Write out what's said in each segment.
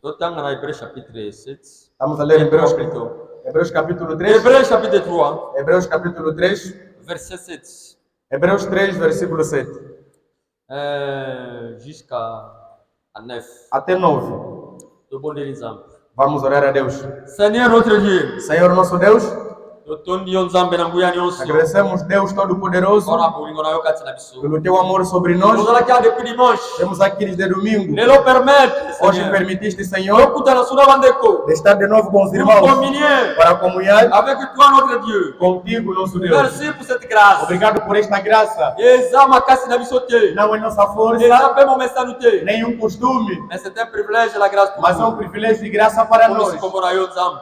Estamos a ler Hebreus capítulo 3. Hebreus chapitre 3, Hebreus capítulo 3. verset 7. Hebreus 3, versículo 7. Jusqu'à 9. Até 9. Le bon Dieu exemple. Vamos orar a Deus. Seigneur notre Dieu, Senhor nosso Deus, agradecemos Deus Todo-Poderoso pelo teu amor sobre nós. Temos aqui desde domingo. Hoje permitiste, Senhor, de estar de novo com os irmãos para comunhar contigo, nosso Deus. Merci pour cette grâce. Obrigado por esta graça. Não é nossa força, nenhum costume, mais c'est un privilège de la grâce pour mas é um privilégio de graça para nós.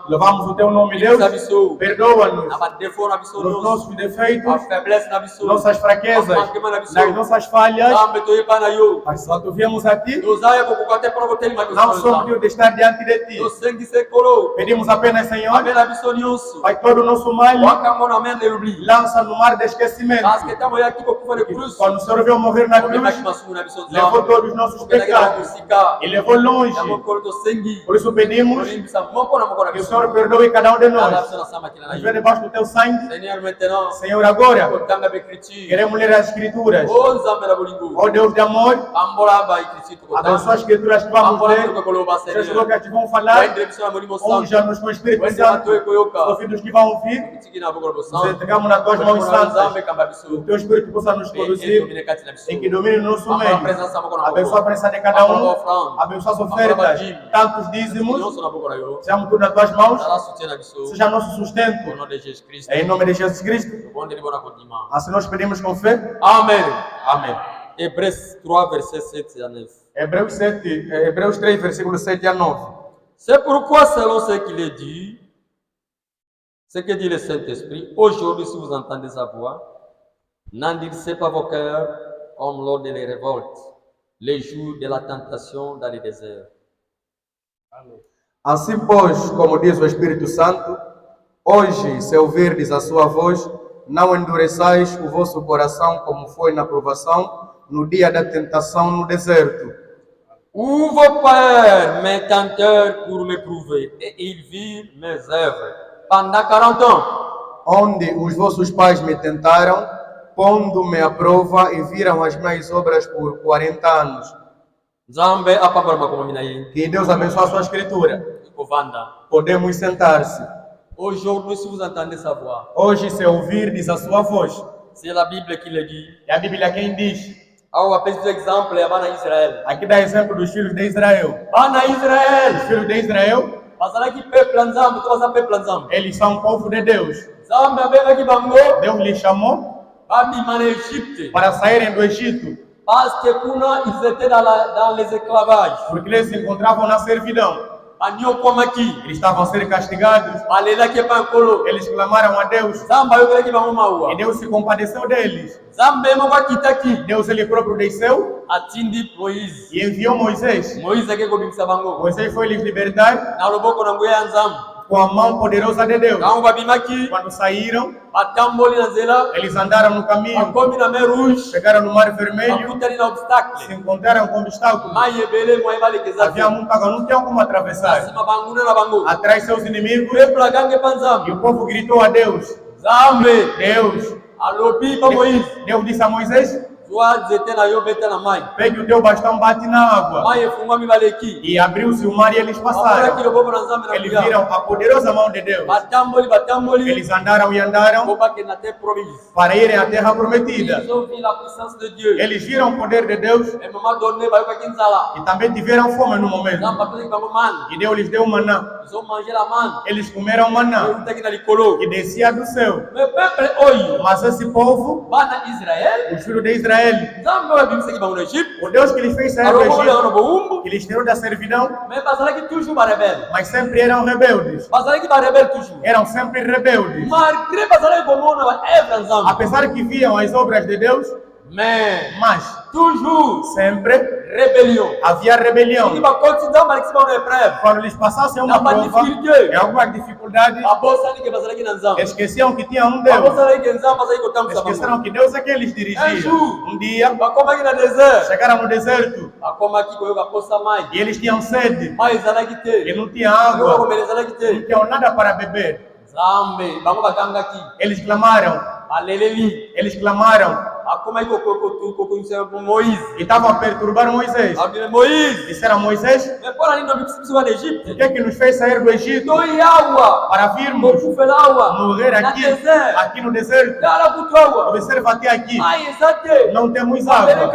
Louvamos o teu nome, Deus. Perdoa-nos nos nossos defeitos, nossas fraquezas, nas nossas falhas. Mas só tu viemos aqui, não só por de estar diante de ti. Pedimos apenas, Senhor, vai todo o nosso mal, lança no mar de esquecimento. Quando o Senhor veio morrer na cruz, levou todos os nossos pecados e levou longe. Por isso pedimos que o Senhor perdoe cada um de nós. Nos vê debaixo do teu sangue, Senhor, agora queremos ler as Escrituras. Ó Deus de amor, abençoa as Escrituras que vamos ler, seja o que vão falar, unja-nos com o Espírito Santo, os ouvidos que vão ouvir, nos entregamos nas tuas mãos santas, o teu Espírito possa nos conduzir, em que domine o nosso meio. Abençoa a presença de cada um, abençoa as ofertas, tantos dízimos, sejamos tudo nas tuas mãos, seja nosso sustento, em nome de Jesus Cristo. Assim nós pedimos com fé. Amém. Amém. Hébreux 3, verset 7 à 9. Hebreus 3, versículo 7 a 9. C'est pourquoi, selon ce qu'il est dit, ce que dit le Saint-Esprit, aujourd'hui, si vous entendez sa voix, n'endurcissez pas vos cœurs comme lors des révoltes, les jours de la tentation dans le désert. Amém. Assim, pois, como diz o Espírito Santo, hoje, se ouvirdes a sua voz, não endureçais o vosso coração como foi na provação, no dia da tentação no deserto. Où vos pères me tentèrent pour m'éprouver, et ils virent mes œuvres pendant 40 ans. Onde os vossos pais me tentaram, pondo-me à prova, e viram as minhas obras por 40 anos. Que Deus abençoe a sua escritura. Podemos sentar-se. Aujourd'hui, si vous entendez sa voix, hoje, se ouvirdes a sua voz, c'est la Bible qui le dit. É a Bíblia quem diz. Aqui dá exemplo dos filhos de Israel. Os filhos de Israel, eles são o povo de Deus. Deus lhes chamou para saírem do Egito, porque eles se encontravam na servidão. Eles estavam a ser castigados. Eles clamaram a Deus. E Deus se compadeceu deles. Deus ele próprio desceu e enviou Moisés. Moisés foi lhes libertar com a mão poderosa de Deus. Quando saíram, eles andaram no caminho, chegaram no Mar Vermelho, se encontraram com obstáculos. Havia muita água, não tinham como atravessar. Atrás seus inimigos, e o povo gritou a Deus. Deus disse a Moisés: pegue o teu bastão, bate na água. E abriu-se o mar e eles passaram. Eles viram a poderosa mão de Deus. Eles andaram e andaram para irem à terra prometida. Eles viram o poder de Deus e também tiveram fome no momento. E Deus lhes deu maná. Eles comeram maná que descia do céu. Mas esse povo, os filhos de Israel, o Deus que lhes fez sair do Egito, que lhes tirou da servidão, mas sempre eram rebeldes. Eram sempre rebeldes. Apesar que viam as obras de Deus, mas Toujours. Sempre Rébellion. havia rebelião. Quando eles passassem uma prova, em alguma dificuldade, esqueciam que tinha um Deus. Esqueceram que Deus é que eles dirigiam. Um dia, chegaram no deserto e eles tinham sede e não tinha água, não tinham nada para beber. Eles clamaram. Eles clamaram. E estavam a perturbar Moisés. Disseram a Moisés: o que é que nos fez sair do Egito para virmos morrer aqui no deserto? Observa até aqui. Não temos água.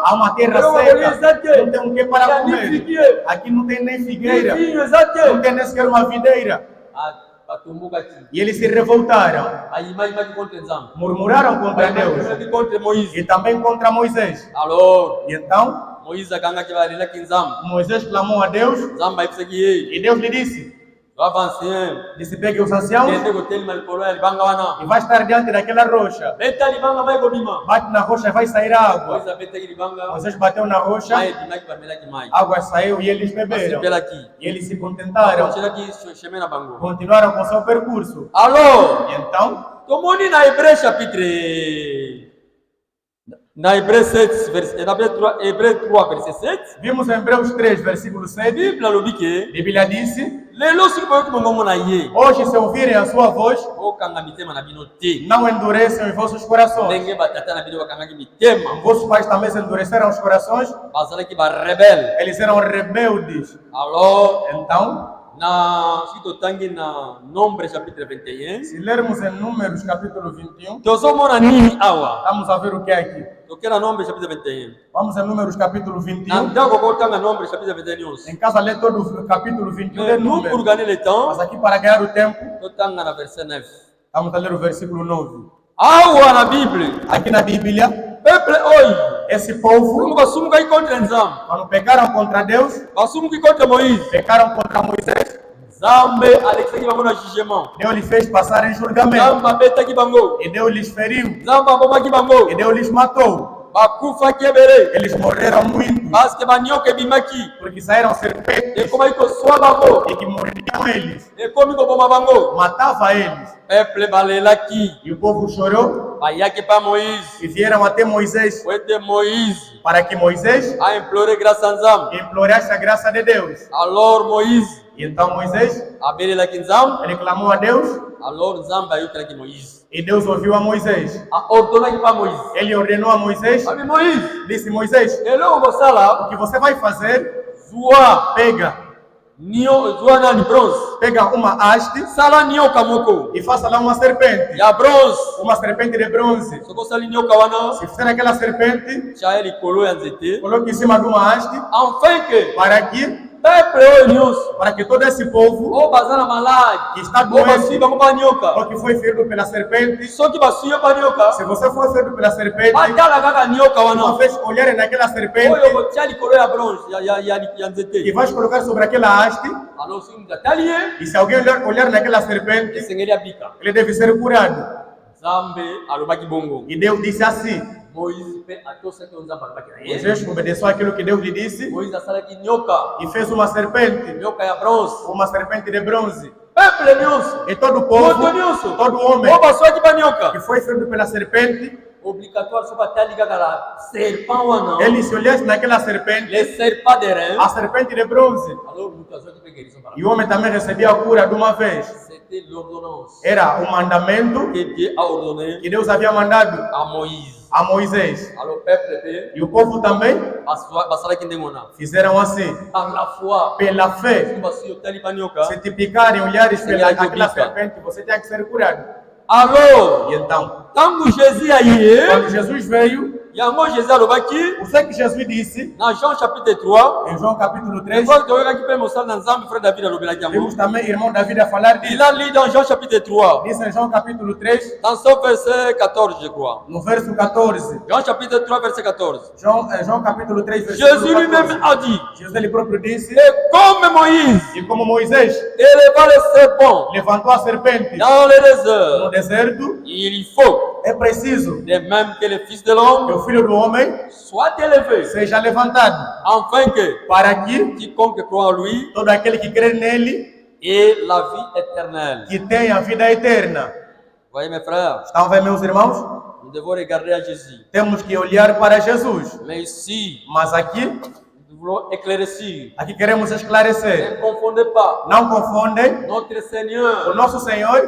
Há uma terra seca. Não tem o que para comer. Aqui não tem nem figueira. Não tem nem sequer uma videira. E eles se revoltaram, murmuraram contra Deus e também contra Moisés. E então Moisés clamou a Deus e Deus lhe disse: pegue os anciãos e vai estar diante daquela rocha. Bate na rocha e vai sair água. Moisés bateu na rocha, a água saiu e eles beberam. E eles se contentaram, continuaram com seu percurso. E então, na Hebreus 7, Hebreus 3, verset 7. Vimos em Hebreus 3, versículo 7. A Bíblia disse: hoje, se ouvirem a sua voz, não endureçam os vossos corações. Vossos pais também se endureceram os corações. Eles eram rebeldes. Então, na Números capítulo 21. Se lermos em Números capítulo 21, vamos a ver o que é aqui. Vamos em Números capítulo 21. Em casa ler todo o capítulo 21 de Números. Mas aqui para ganhar o tempo, vamos a ler o versículo 9. Aqui na Bíblia, esse povo, quando pecaram contra Deus, pecaram contra Moisés, Deus lhes fez passar em julgamento. E Deus lhes feriu. E Deus lhes matou. Eles morreram muito, porque saíram serpentes e que mordiam eles, matava eles. E o povo chorou e vieram até Moisés para que Moisés implorasse a graça de Deus. E então Moisés, ele clamou a Deus. E Deus ouviu a Moisés. Ele ordenou a Moisés. Disse: Moisés, o que você vai fazer? Pega uma haste e faça lá uma serpente. Uma serpente de bronze. Se fizer aquela serpente, coloque em cima de uma haste para que todo esse povo que está doente ou que foi ferido pela serpente, se você for ferido pela serpente, uma vez olharem naquela serpente e vais colocar sobre aquela haste, e se alguém olhar naquela serpente, ele deve ser curado. E Deus disse assim. Moisés obedeceu aquilo que Deus lhe disse e fez uma serpente, de bronze. E todo o povo, todo homem que foi ferido pela serpente, ele se olhasse naquela serpente, a serpente de bronze, e o homem também recebia a cura de uma vez. Era o mandamento que Deus havia mandado a Moisés. E o povo também fizeram assim. Pela fé, se te picarem, olhares pelaquela serpente, você tem que ser curado. E então, quando Jesus veio, o que Jesus disse em João capítulo 3, em João capítulo 3, vimos também irmão David a falar disso. Dans Jean chapitre 3, Diz em João capítulo 3, dans son verset 14, je crois. no verso 14. Jean chapitre 3, verset 14. João capítulo 3, versículo 14. Jésus lui-même a dit, Jesus ele próprio disse, comme Moïse e como Moisés éleva le serpent levantou a serpente dans le désert, no deserto, il faut é preciso de même que le Fils de l'homme que o Filho do Homem soit élevé, seja levantado, afin que para que quiconque croit en lui todo aquele que crê nele ait la vie éternelle. que tenha a vida eterna. Voyez mes frères, Estão vendo, meus irmãos? nous devons regarder à Jésus. Temos que olhar para Jesus. Mais ici, Mas aqui nous voulons éclaircir. aqui queremos esclarecer. Ne confondez pas. Não confondem, Notre o Seigneur nosso Senhor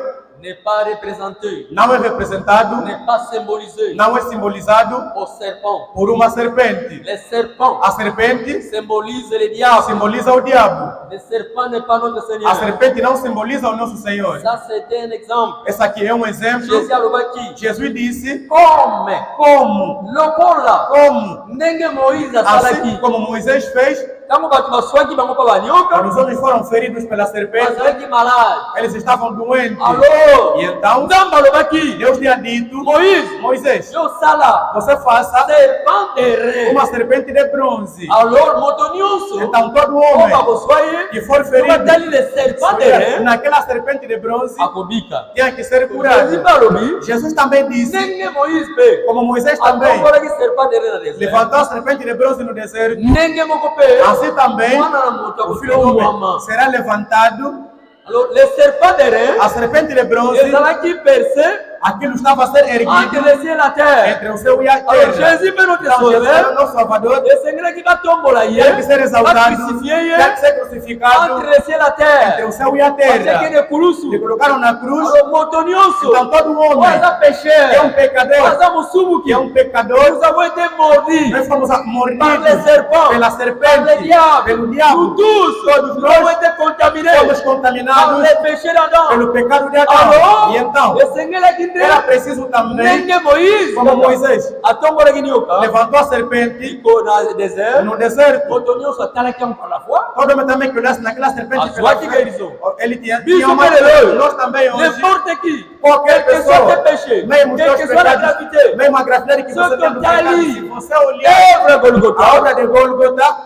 n'est pas représenté, não é representado, n'est pas symbolisé não é simbolizado au serpent. por uma serpente. Les serpents A serpente symbolisent le diable. simboliza o diabo. Le serpent n'est pas notre A Seigneur. serpente não simboliza o nosso Senhor. Ça, c'était un exemple. Esse aqui é um exemplo. Jésus a le Jesus disse comme como, lokola como, ndenge Moïse assim asalaki como Moisés fez, ntango bato baswaki bango mpa banyoka quando os homens foram feridos pela serpente, bazalaki malade. eles estavam doentes. Alors E então nzambe alobaki Deus tinha dito, Moïse Moisés, yosala você faça serpent de rein. uma serpente de bronze. Alors moto nyonso Então todo oyo homem bakoswa ye que for soki ferido atali le serpent de rein naquela serpente de bronze akobika. tinha que ser Jésus curado. mpe alobi Jesus também disse, ndenge Moïse mpe como Moisés também atombolaki serpent de rein na desert, levantou a serpente de bronze no deserto, ndenge moko mpe assim também mwana na moto o Filho do akofilomwama. Homem será levantado. Alors le serpent de rein A serpente de bronze, ezalaki percé aquilo estava a ser entre erguido le ciel et la terre. entre o céu e a Alors terra. Jésus mpe notre Então Jesus era o sauveur nosso Salvador, esengelaki batombola ye tem que ser exaltado, bacrucifie ye tem que ser crucificado entre le ciel et la entre terre o céu e a terra. batiaki ekulusu. E colocaram na cruz. Alors moto nyonso Então todo oyo homem aza que é pécheur pecador, aza mosubuki que é pecador, nous avons été mordis nós fomos par les mordidos serpents, pela par le serpente, diable. pelo Nous diabo. tous, Todos nous avons nós été contaminés fomos par contaminados les péchés d'Adam. pelo pecado de Adão. Alors, E então, esengelaki era nde preciso também, ndenge Moïse como Moisés atombolaki nioka levantou a serpente iko na désert, no deserto. moto nyonso atalaki yango par la foi. Todo homem também que olhasse naquela serpente pela Azwaki frente, guérison. ele tinha Biso uma melhorou. nós também hoje, N'importe qui, qualquer quel que soit pessoa, tes péchés, mesmo os quelle teus que soit la pecados, gravité, mesmo a gravidade que Ce você tem que do tá pecado, ali, se você olhar œuvre a Golgotha, obra de Golgotha,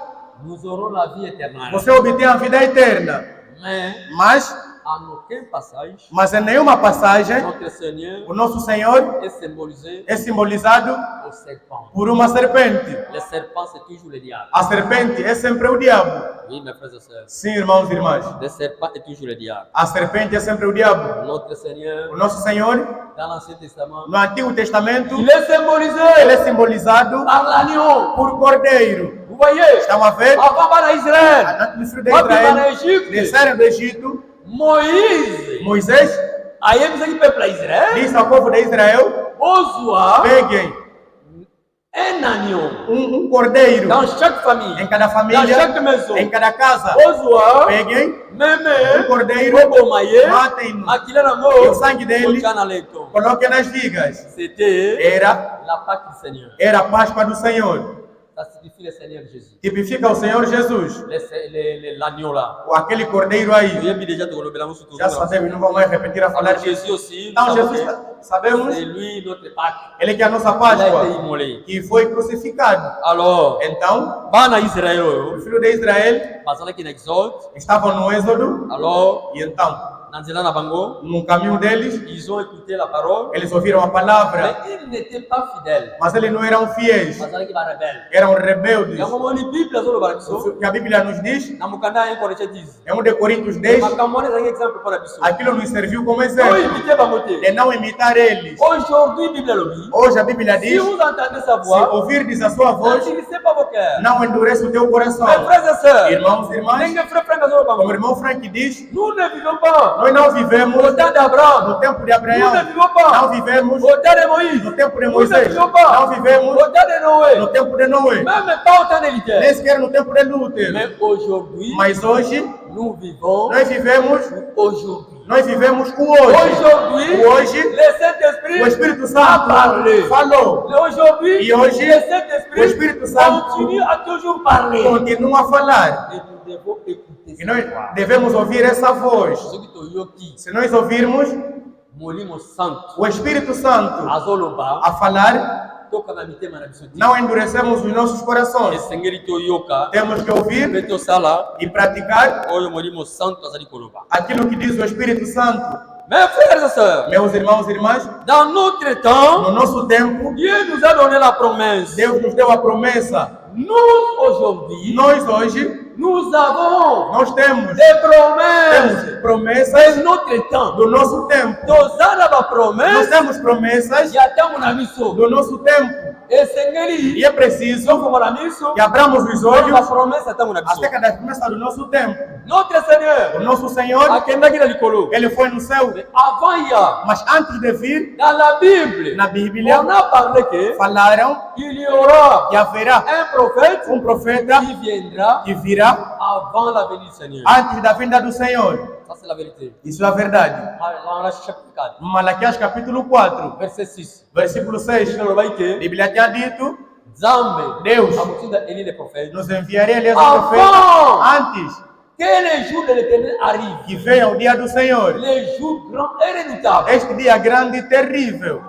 nous aurons la vie éternelle. você obtém a vida eterna. Mais, Mas en aucun passage, Mas em nenhuma passagem notre Seigneur o nosso Senhor est symbolisé é simbolizado au serpent. por uma serpente. Le serpent, c'est toujours le diable. A serpente é sempre o diabo. Oui, mes frères et sœurs. Sim, irmãos e irmãs. Le serpent est toujours le diable. A serpente é sempre o diabo. Notre Seigneur, O nosso Senhor, dans l'Ancien Testament, no Antigo Testamento, il est symbolisé ele é simbolizado par l'agneau. por cordeiro. Vous voyez, Estão a ver? avant par Israël, Antes do filho de quand il va en Israel Égypte, desceram do Egito, Moïse, Moisés ayebisaki peuple ya Israël, disse ao povo de Israel: ozwa peguem un agneau um cordeiro dans chaque famille, em cada dans família, chaque maison. em cada casa. Ozwa Peguem meme cordeiro, oboma ye, matem-no, akila e o nango sangue dele otia na leito. coloquem nas vigas. C'était Era la Pâque du Seigneur. a Páscoa do Senhor. Ça signifie le Seigneur Jésus. Tipifica o Senhor Jesus. L'agneau là. Aquele cordeiro aí. Eu ia déjà te lá surtout. Já sabemos, não vamos mais repetir a falar Alors disso. Jésus aussi, Então nous savons Jesus, que sabemos, c'est lui notre Pâque. ele que é a nossa Il a été Páscoa, immolé. que foi crucificado. Alors, Então, bana Israël o oyo, filho de Israel bazalaki na Exode. estava no Êxodo, Alors, e então, na nzela na bango, no caminho deles, ils ont écouté la parole, eles ouviram a palavra, mais ils n'étaient pas fidèles. mas eles não eram fiéis, Bazalaki ba rebelle. eram rebeldes. Yango moni Bible azoloba na biso. O que a Bíblia nos diz, Na mukanda 1 Corinthiens 10. em 1 de Coríntios 10, Makambo wana ezalaki exemple mpo na biso. aquilo nos serviu como Oyo exemplo, imite bango te. de não imitar eles. Aujourd'hui, Bible alobi, Hoje a Bíblia si diz, vous entendez sa se voix, ouvirdes a sua voz, n'endurcissez pas vos cœurs. não endurece o teu coração. Mes frères et sœurs, Irmãos e irmãs, ndenge frère Frank azoloba como o bango, irmão Frank diz, nous ne vivons pas nós não vivemos au temps d'Abraham, no tempo de nous Abraão, ne vivons pas não vivemos au temps de Moïse, no tempo de nous ne Moisés, vivons pas não vivemos au temps de no Noé, tempo de Noé, même pas au temps de Luther. nem sequer no tempo de Lutero. Mais aujourd'hui, Mas hoje, nous vivons nós vivemos aujourd'hui. o hoje. Aujourd'hui, O hoje, le Saint-Esprit o Espírito a Santo parlé. falou, Aujourd'hui, E hoje, le o Saint-Esprit Espírito Santo continue à toujours parler. continua a falar. Et nous devons écouter E sa nós voix. devemos ouvir essa voz. Soki toyoki Se nós ouvirmos Molimo Santo o Espírito Santo azoloba a falar, tokanga mitema na biso te. não endurecemos os nossos corações. Esengeli toyoka Temos que ouvir mpe tosala e praticar oyo Molimo Santo azali koloba. aquilo que diz o Espírito Santo. Mes frères et sœurs, Meus irmãos e irmãs, dans notre temps, no nosso tempo, Dieu nous a donné la promesse. Deus nos deu a promessa. Nous, aujourd'hui, Nós hoje, nous avons nós temos des promesses promessas de notre temps. do nosso tempo. Tozana ba Nós promesse temos promessas ya tangu na miso. do nosso tempo. Esengeli E é preciso soko na miso que abramos os ba olhos promesse tangu na miso. acerca das promessas do nosso tempo. Notre Seigneur O nosso Senhor, akendaki na likolo. Ele foi no céu, Avant ya, mas antes de vir, dans la Bible, na Bíblia, on a parlé que falaram il y aura que haverá un prophète profeta qui viendra que virá avant la venue du Seigneur. antes da vinda do Senhor. Ça c'est la vérité. Isso é a verdade. Malachi chapitre 4, Malaquias capítulo 4, verset 6. versículo 6. Il a A dit Bíblia tinha dito, Zambe, Deus amutinda Élie le prophète, nos enviaria Elias o Avant. profeta antes que le jour de l'Éternel arrive, que venha o dia do Senhor. le jour grand et redoutable. Este dia grande e terrível.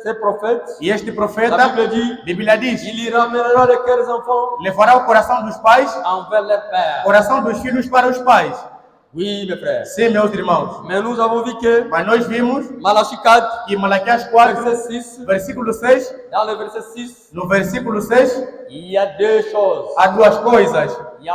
Ces prophètes, E este la profeta, Bible dit, a Bíblia diz, il y ramènera les cœurs des enfants levará o coração dos pais, envers leur o père. coração dos filhos para os pais. Oui, mes frères. Sim, meus irmãos. Mais nous avons vu que Mas nós vimos Malachi 4, que Malaquias 4, verset 6, versículo 6, dans le verset 6, no versículo 6, il y a deux choses. há duas coisas. Il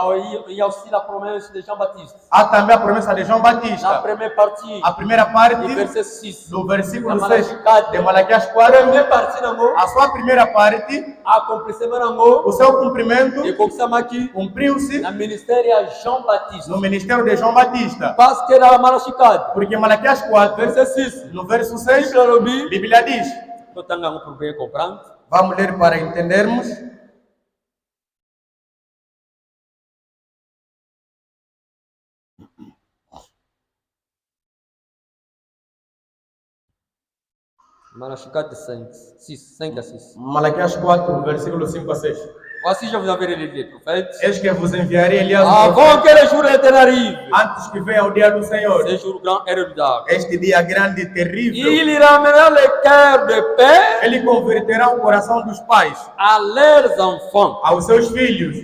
y a aussi la promesse de Jean-Baptiste. Há também a promessa de João La Batista. première partie, A primeira parte du verset 6. do versículo Da 6 Malachi 4. de Malaquias La 4, première partie, nango, a sua primeira parte, accomplissement nango, o seu cumprimento et comme ça, maki, cumpriu-se le ministère à Jean-Baptiste. no ministério de João Batista. Parce que dans la Malachi 4, Porque Malaquias 4, verset 6, no verso 6, dans le a Bible, Bíblia diz, tout le temps, pour bien comprendre. vamos ler para entendermos. Malachi 4, 5 à 6. Malaquias 4, versículo 5 a 6. Voici, je vous enverrai les prophètes. Eis que vos enviarei Elias o Avant profeta, que le jour de l'Éternel arrive, antes que venha o dia do Senhor. ce jour grand et redoutable, Este dia grande e terrível, il y ramènera les cœurs de père ele converterá o coração dos pais à leurs enfants. aos seus filhos.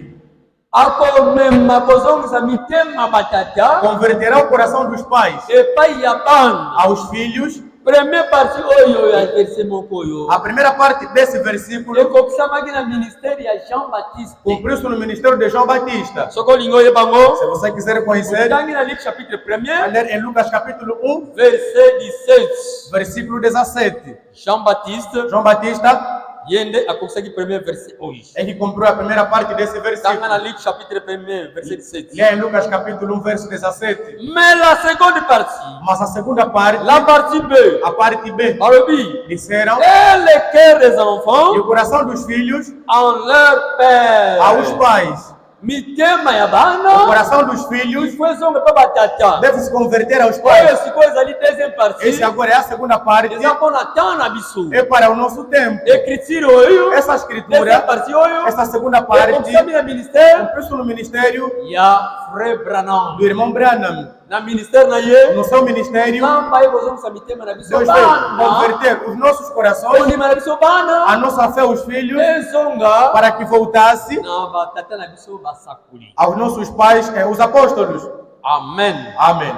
Akomema kozongisa mitema batata Converterá o coração dos pais epai ya bana. aos filhos. Première partie oyo ya verset moko oyo A primeira parte desse versículo ekokisamaki na ministère ya Jean-Baptiste. cumpriu-se no ministério de João Batista. Soko olingi oyebango, Se você quiser conhecer, otangi na Luc chapitre 1er, ler em Lucas capítulo 1, verset 17. versículo 17. Jean-Baptiste João Batista yende akokisaki premier verset oyo. é que cumpriu a primeira parte desse Tanga na versículo. Luc chapitre 1er, verset 17. Lê em Lucas capítulo 1, verso 17. Mais la seconde partie, Mas a segunda parte, la partie B, a parte B, balobi, disseram, et le cœur des e enfants o coração dos filhos en leur père. aos pais. Mitema ya O bana coração dos filhos ifo ezonga mpe batata deve se converter aos oyo pais. sikoyo ezali deuxième partie, Esse agora é a segunda parte, eza mpona ntango na biso. é para o nosso tempo. Écriture oyo, Essa deuxième escritura, partie oyo, essa segunda parte, ekokisami na ministère cumpriu-se no ministério ya Frère Branham. do irmão Branham. Na ministère na ye, No seu ministério, nzambe aye kozongisa mitema na biso Deus veio bana, converter os nossos corações, kondima na biso a bana, nossa fé, os filhos, ezonga para que voltasse na batata na biso basakoli. aos nossos pais, os apóstolos. Amen. Amém.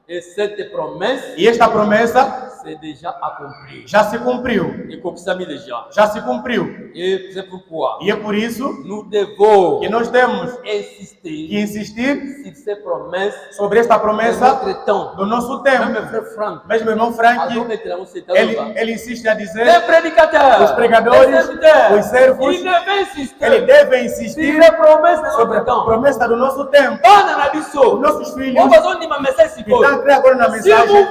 Et cette promesse E esta promessa c'est déjà accompli. já se cumpriu. Ekokisami déjà. Já se cumpriu. Et c'est pourquoi E é por isso nous devons que nós temos insister que insistir sur ces promesses sobre esta de promessa notre temps. do nosso Même tempo. frère Franck, Mesmo irmão Frank, ele insiste a les dizer, prédicateurs, os pregadores, les serviteurs, os servos, ils devaient ele insister deve sur insistir les promesses de sobre notre a temps. promessa do nosso tempo. Bana na Os biso, nossos filhos on va dire ma message que estão sikoyo. crendo agora na Si mensagem,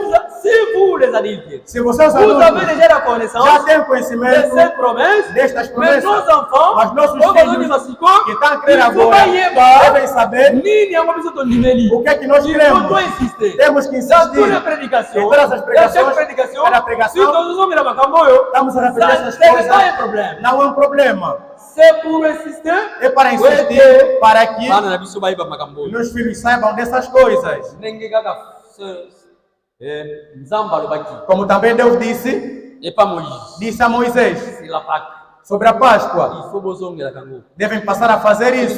vous les adultes, se vocês vous avez adultos déjà la já connaissance têm de conhecimento ces promesses, destas mais promessas, nos enfants, mas nossos on va dire filhos ma sikoyo, que estão il crendo faut agora pas yeba, devem saber nini yango biso tondimeli. o que é que nós Il queremos. faut insister. Temos que Dans toutes les insistir. prédications, Em todas as dans chaque pregações, prédication, cada si pregação, nous sommes dans Makamboyo, estamos a repetir ça essas n'est coisas. pas un problème. Não é um problema. C'est pour insister. É para insistir para que Bana na biso bayiba makamboyo. meus filhos saibam dessas coisas. Ndenge kaka Nzamba alobaki Como também Deus disse, et pas Moïse. disse a Moisés, C'est la Pâque. sobre a Páscoa. Devem passar a fazer isso.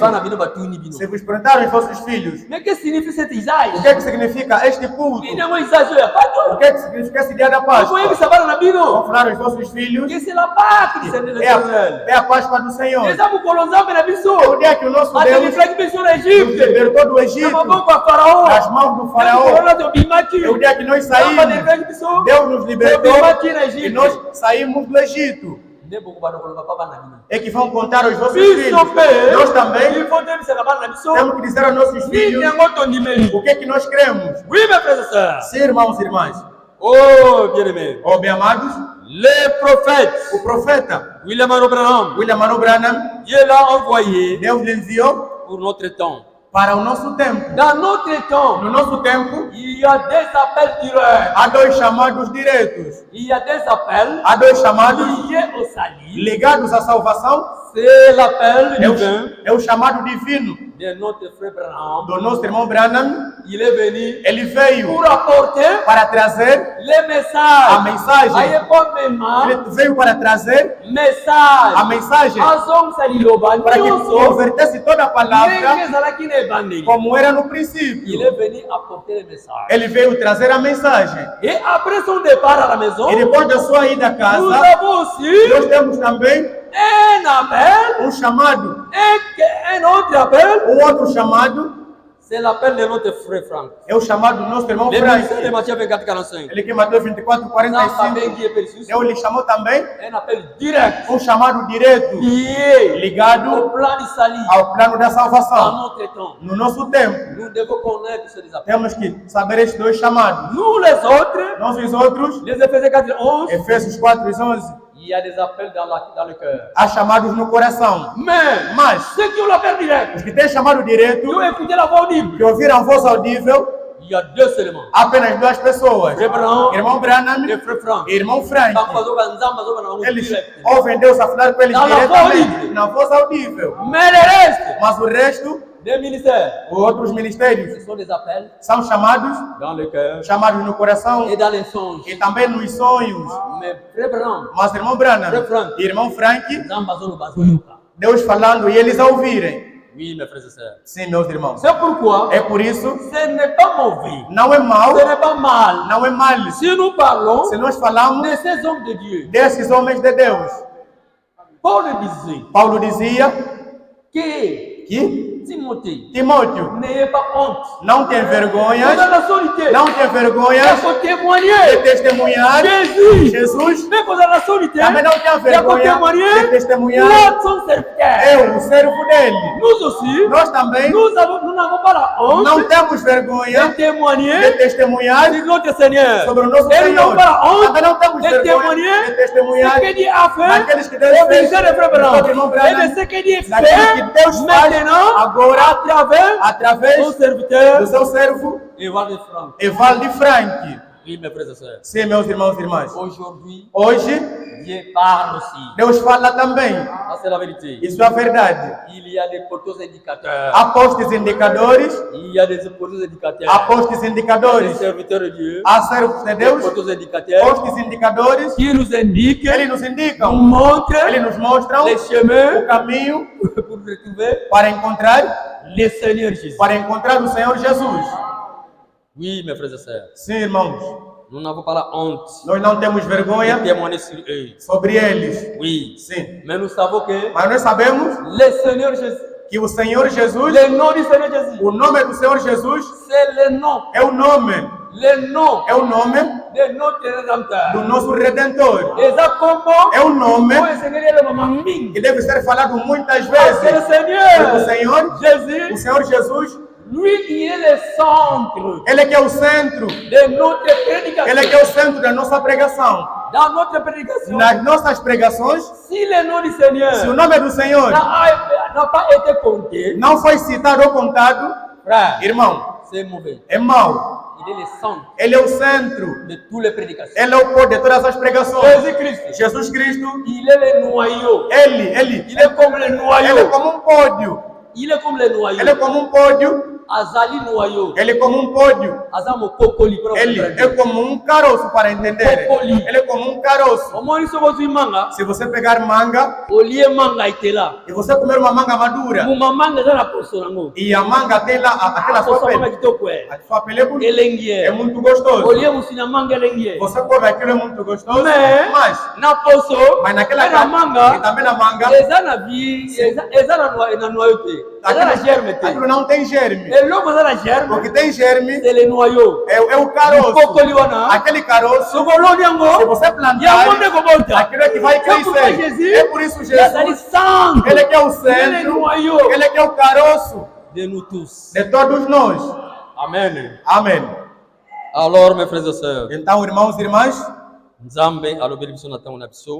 Se vos perguntaram os vossos filhos, Mais que signifie cet o usage? que é que significa este culto? Évidemment, usage de la Pâque. O que é que significa esse dia da Vous voyez que Páscoa? ça va dans la Bible. Vão falar aos vossos filhos, Que c'est la Pâque du Seigneur é l'Éternel. a Páscoa do Senhor. Et ça, vous colonsez na É o Bisso. dia que o nosso A Deus délivrance de nos l'Égypte. libertou do Na Egito, mão com a Faraó. das mãos do Na faraó. corona do Bimaki. É o dia que nós Na saímos, délivrance de Bisso. Deus nos libertou Bimaki na e Égypte. nós saímos do Egito. Ne beaucoup ba kolomba papa na Bible. É que vão contar aos vossos Bisso filhos. pe. Nós também Il faut dire c'est là-bas na Bisso. temos que dizer aos nossos Ni filhos nengo ton numéro. o que é que nós cremos. Oui, mes frères et sœurs. Sim, irmãos e irmãs. Oh, bien-aimés. Ó, bem amados, Les prophètes. o profeta William Branham. William Mano Branham, Dieu l'a envoyé Deus lhe enviou pour notre temps. para o nosso tempo. Dans notre temps, No nosso tempo, il y a des appels directs. há dois chamados diretos. Il y a des appels Há dois chamados liés au salut. ligados à salvação. C'est l'appel É divin o chamado divino de notre frère Branham. do nosso irmão Branham. Il est venu Ele veio pour apporter para trazer les a messages. mensagem. Aïe, pas même, Ele veio para trazer a message. mensagem Azong saliloban. para que convertesse toda a palavra Il como era no est princípio. venu apporter les messages. Ele veio trazer a mensagem. Et après son départ à la maison, E depois da sua ida à nous casa, avons aussi nós temos também un appel, chamado, un autre appel. outro chamado, C'est l'appel de notre frère Franck. é o chamado do nosso irmão Le ministère de Frank. Matthieu 24, 45. Ele que matou 24, Dans 45. qui est perçu, Deus lhe chamou também un appel direct, chamado direto, lié ligado au plan du salut ao plano da dans salvação. notre temps. No nosso tempo, Nous devons connaître ces appels. temos que saber estes dois chamados. Nous les autres, Nós os outros, les Éphésiens 4, 11, Efésios 4 e 11, il y a des appels dans le cœur. há chamados no coração. Mais ceux qui ont l'appel direct, Os que têm chamado direto, qui ont écouté la voix audible, que ouviram a voz audível, il y a deux seulement. há apenas duas pessoas. Frère Branham Irmão Branham et frère Franck. e irmão Frank. Eles Direct. ouvem Deus a falar com eles Na voz diretamente, audível. na voz audível. Mais le reste Mas o resto, des ministères, os outros ministérios, ce sont des appels são chamados dans le cœur no coração et dans les songes. e também nos sonhos. Mais frère Branham, Mas irmão Branham Frère Frank. e irmão Frank, Zambazo Bazoyuka. Deus falando e eles a ouvirem. Oui, mes frères et sœurs. Sim, meus irmãos. C'est pourquoi É por isso, ce n'est pas mauvais, não é mal, ce n'est pas mal. não é mal. Si nous parlons Se nós falamos de ces hommes de Dieu, desses homens de Deus, Paul disait Paulo dizia que que Timothée, Timóteo, n'ayez pas honte. não tem vergonha, Dans la solitude, não tem vergonha il faut témoigner. de testemunhar Jésus, Jesus. même dans la solitude, Também não tem il faut vergonha de témoigner. testemunhar Là, son serviteur. eu, o servo dele. Nous aussi, Nós também nous n'avons pas la honte não temos vergonha de de témoigner testemunhar de notre Seigneur. sobre o nosso Et nous Senhor. n'avons pas la honte Também não temos de vergonha témoigner de testemunhar ce que Dieu a fait naqueles que Deus au fez, ministère de Frère Branham. notre irmão Et Branham, de ce que Dieu naquilo que fait Deus faz maintenant à agora travers através son serviteur do seu servo Evaldo Franck. Evaldo Frank. Oui, mes frères et sœurs. Sim, meus irmãos e irmãs. Aujourd'hui, Hoje, Dieu parle aussi. Deus fala também. Ça, c'est la vérité. Isso é a verdade. Il y a des poteaux indicateurs. Há postes indicadores, Il y a des poteaux indicateurs. há postes Des indicadores, serviteurs de Dieu. há servos de Des Deus, poteaux indicateurs postes indicadores, qui nous indiquent, eles nos nous indicam, montrent eles nos mostram les chemins o caminho pour retrouver para encontrar le Seigneur Jésus. o Senhor Jesus. Oui, mes frères et sœurs. Sim, irmãos, Nous n'avons pas la honte nós não temos de vergonha témoigner sur eux. sobre eles. Oui. Sim, Mais nous savons que mas nós sabemos le Seigneur Jésus, que o Senhor Jesus, le nom du Seigneur Jésus, o nome do Senhor Jesus c'est le nom, é o nome le nom de notre do Rédempteur. nosso Redentor. Et ça comment É o nome le Seigneur est le moment ming. que deve ser falado muitas Parce que le vezes. Porque o Seigneur Senhor, o Jésus, Senhor Jesus, lui, il est le centre Ele é que é o centro, de notre Ele é que prédication. é o centro da nossa pregação. Dans notre prédication, Nas nossas pregações, si le nom du se o Seigneur nome do Senhor n'a pas été compté, não foi citado ou contado, frère, irmão, c'est mauvais. é mau. Il est le centre Ele é o centro, de toutes les prédications. Ele é o pôr de todas as pregações. Jésus-Christ, Jesus Cristo, il est le noyau. Ele Il est comme le é noyau. como um pódio. Il est comme le noyau. Ele é como um pódio Ele é como um pódio. Ele é como um caroço, para entender. Ele é como um caroço. Se você pegar manga e você comer uma manga madura, e a manga tem lá aquela sua pele, a sua pele é muito gostosa. Você come aquilo, é muito gostoso, mas naquela manga, e também na manga, aquilo não tem germe. O que tem germe é o caroço. Aquele caroço, se você plantar, aquilo é que vai crescer. É por isso Jesus, ele que é o centro, ele que é o caroço de todos nós. Amen. Amém. Alors, mes frères et sœurs, Então, irmãos e irmãs,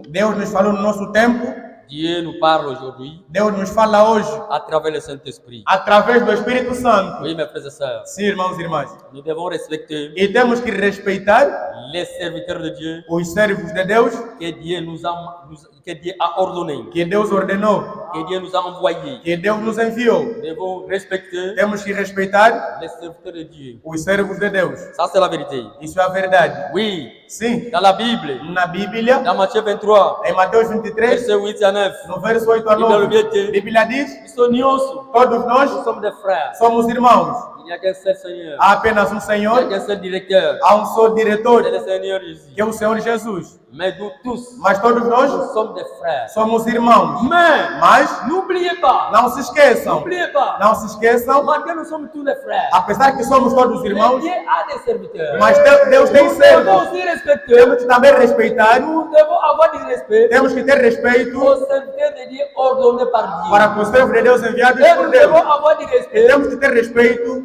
Deus nos falou no nosso tempo. Dieu nous parle aujourd'hui Deus nos fala hoje à travers le Saint-Esprit. através do Espírito Santo. Oui, mes frères et sœurs, Sim, irmãos e irmãs. nous devons respecter E temos que respeitar les serviteurs de Dieu os servos de Deus que Dieu a ordonné, que Deus ordenou, que Dieu nous a envoyés. que Deus nos enviou. Nous devons respecter Temos que respeitar les serviteurs de Dieu. os servos de Deus. Ça, c'est la vérité. Isso é a verdade. Oui, Sim, dans la Bible, na Bíblia, dans Matthieu 23, em Mateus 23, verset 8 à 9, no verso 8 a 9, a Bíblia diz: todos nós nous sommes des frères. somos irmãos. Il n'y a qu'un seul Seigneur. Há apenas um Il n'y a Senhor, qu'un seul directeur. há um só diretor, C'est le Seigneur Jésus. que é o Senhor Jesus. Mais nous tous, Mas todos nós nous sommes des frères. somos irmãos. Mais, Mas n'oubliez pas, não se esqueçam, n'oubliez pas, não se esqueçam, malgré nous sommes tous des frères, apesar que somos todos irmãos, Dieu a des serviteurs. mas Deus tem Nous devons servos. aussi respecter, Temos que também respeitar, nous devons avoir du respect temos que ter respeito aux serviteurs de Dieu ordonnés par Dieu. para com os servos de Deus enviados Et por nous Deus. devons avoir du E respect temos que ter respeito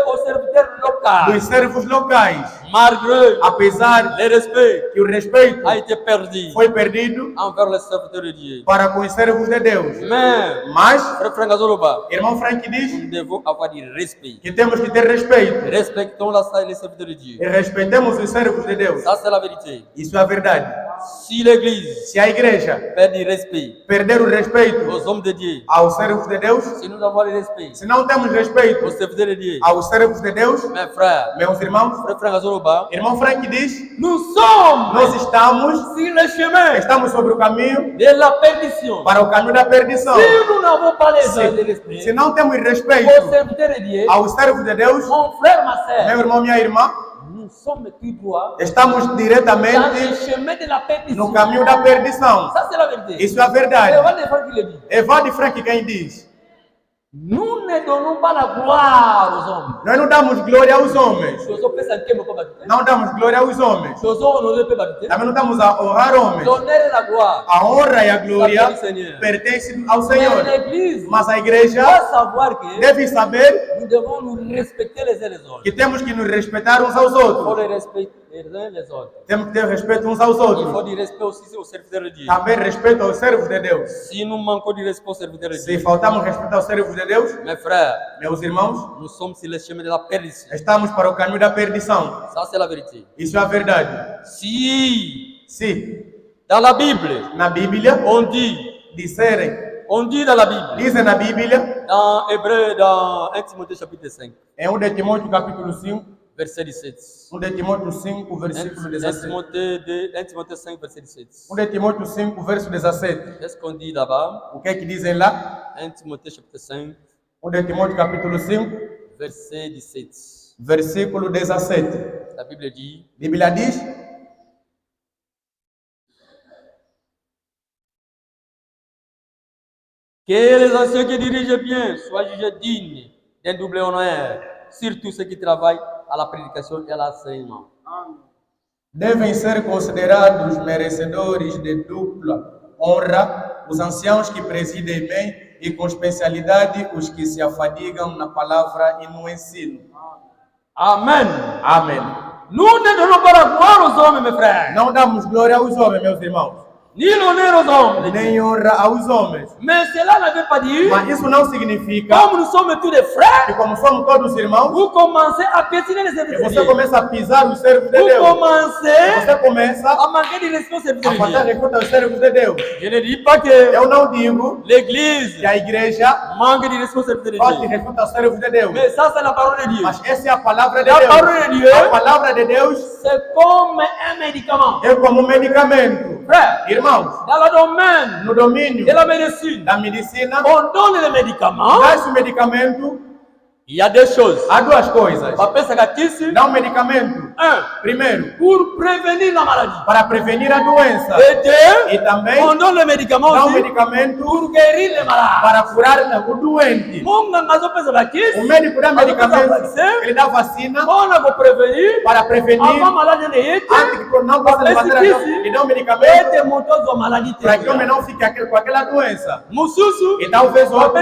aux serviteurs locaux. dos servos locais, Malgré apesar le respect que o respeito a été perdu foi perdido envers les serviteurs de Dieu. para com os servos de Deus. Mais, Mas, frère Franck Azoloba, irmão Frank diz nous devons avoir du respect. que temos que ter respeito Respectons les serviteurs de Dieu. e respeitemos os servos de Deus. Ça, c'est la vérité. Isso é a verdade. Si l'Église Se a igreja perd du respect perder o respeito aux hommes de Dieu, aos servos de Deus, si nous avons le respect se não temos aux respeito serviteurs de Dieu, aos servos de Deus, mes frères, meus irmãos, frère Franck Azoloba, irmão Frank diz, nous sommes nós estamos sur le chemin sobre o caminho de la perdition. para o caminho da perdição. Si nous n'avons pas les uns de l'esprit Se não temos respeito aux serviteurs de Dieu, aos servos de Deus, mon frère, ma sœur, meu irmão, minha irmã, nous sommes tout droit estamos dans le diretamente chemin de la perdition. no caminho da perdição. Ça, c'est la vérité. Isso é a C'est verdade. Evan de Franck qui le dit. Evade Frank quem diz. Nous ne donnons pas la gloire aux hommes. Nós não damos glória aos homens. Não damos glória aos homens. Também não estamos a honrar homens. A honra e a glória pertencem ao Senhor. Mas a igreja deve saber que temos que nos respeitar uns aos outros. Temos que ter respeito uns aos outros. Também respeito aos servos de Deus. Se faltamos respeito aos servos de Deus, meus irmãos, nous sommes sur le chemin de la perdition. estamos para o caminho da perdição. Ça, c'est la vérité. Isso é a verdade. Si, Dans dans la Bible, na Bíblia, on dit dans la Bible, dizem na Bíblia, dans Hébreu, dans 1 Timothée chapitre 5, em 1 de Timóteo capítulo 5, verset 17. 1 de Timóteo 5, 1 versículo 17. Timothée 5, verset 17. 1 de Timóteo 5, verso 17. Qu'est-ce qu'on dit là-bas? O que é que dizem lá? 1 Timothée chapitre 5, 1 de Timóteo capítulo 5, verset 17. versículo 17. La Bible dit, A Bíblia diz: que les anciens qui dirigent bien soient jugés dignes d'un double honneur, surtout ceux qui travaillent à la prédication et à l'enseignement. devem ser considerados merecedores de dupla honra os anciãos que presidem bem e com especialidade os que se afadigam na palavra e no ensino. Amen. Amém. Nous ne donnons pas la gloire aux hommes, mes frères. Não damos glória aos homens, meus irmãos. ni l'honneur aux hommes. nem honra aos homens. Mais cela n'avait pas dit, Mas isso não significa comme nous sommes tous des frères, que como somos todos irmãos, vous commencez à piétiner les services e de você Dieu. começa a pisar os servos de Vous Deus. commencez Você começa à manquer de respect aux services a de faltar Dieu. respeito aos servos de Deus. Je ne dis pas que Eu não digo l'église que a igreja manque de respect aux services de falte Dieu. respeito aos servos de Deus. Mais ça, c'est la parole de Dieu. Mas essa é a palavra de La Deus. parole de Dieu, A palavra de Deus c'est comme un médicament. é como um medicamento. Frère, Irmãos, dans le domaine no domínio de la médecine, da medicina, on donne les médicaments. dá-se o medicamento. Il y a deux choses. Há duas coisas. Papel sagatice, Dá um medicamento, primeiro, pour prévenir la maladie. para prevenir a doença. Et deux, E também on donne le médicament dá um aussi medicamento pour guérir les malades. para curar o doente. Mon gangazo pesa la O kiss, médico dá medicamento, ele dá vacina on a prévenir para prevenir avant maladie ne yete, antes que não possa levantar a doença. E dá um medicamento et montos de maladie para que o homem não fique com aquela doença. Mususu, E talvez outro,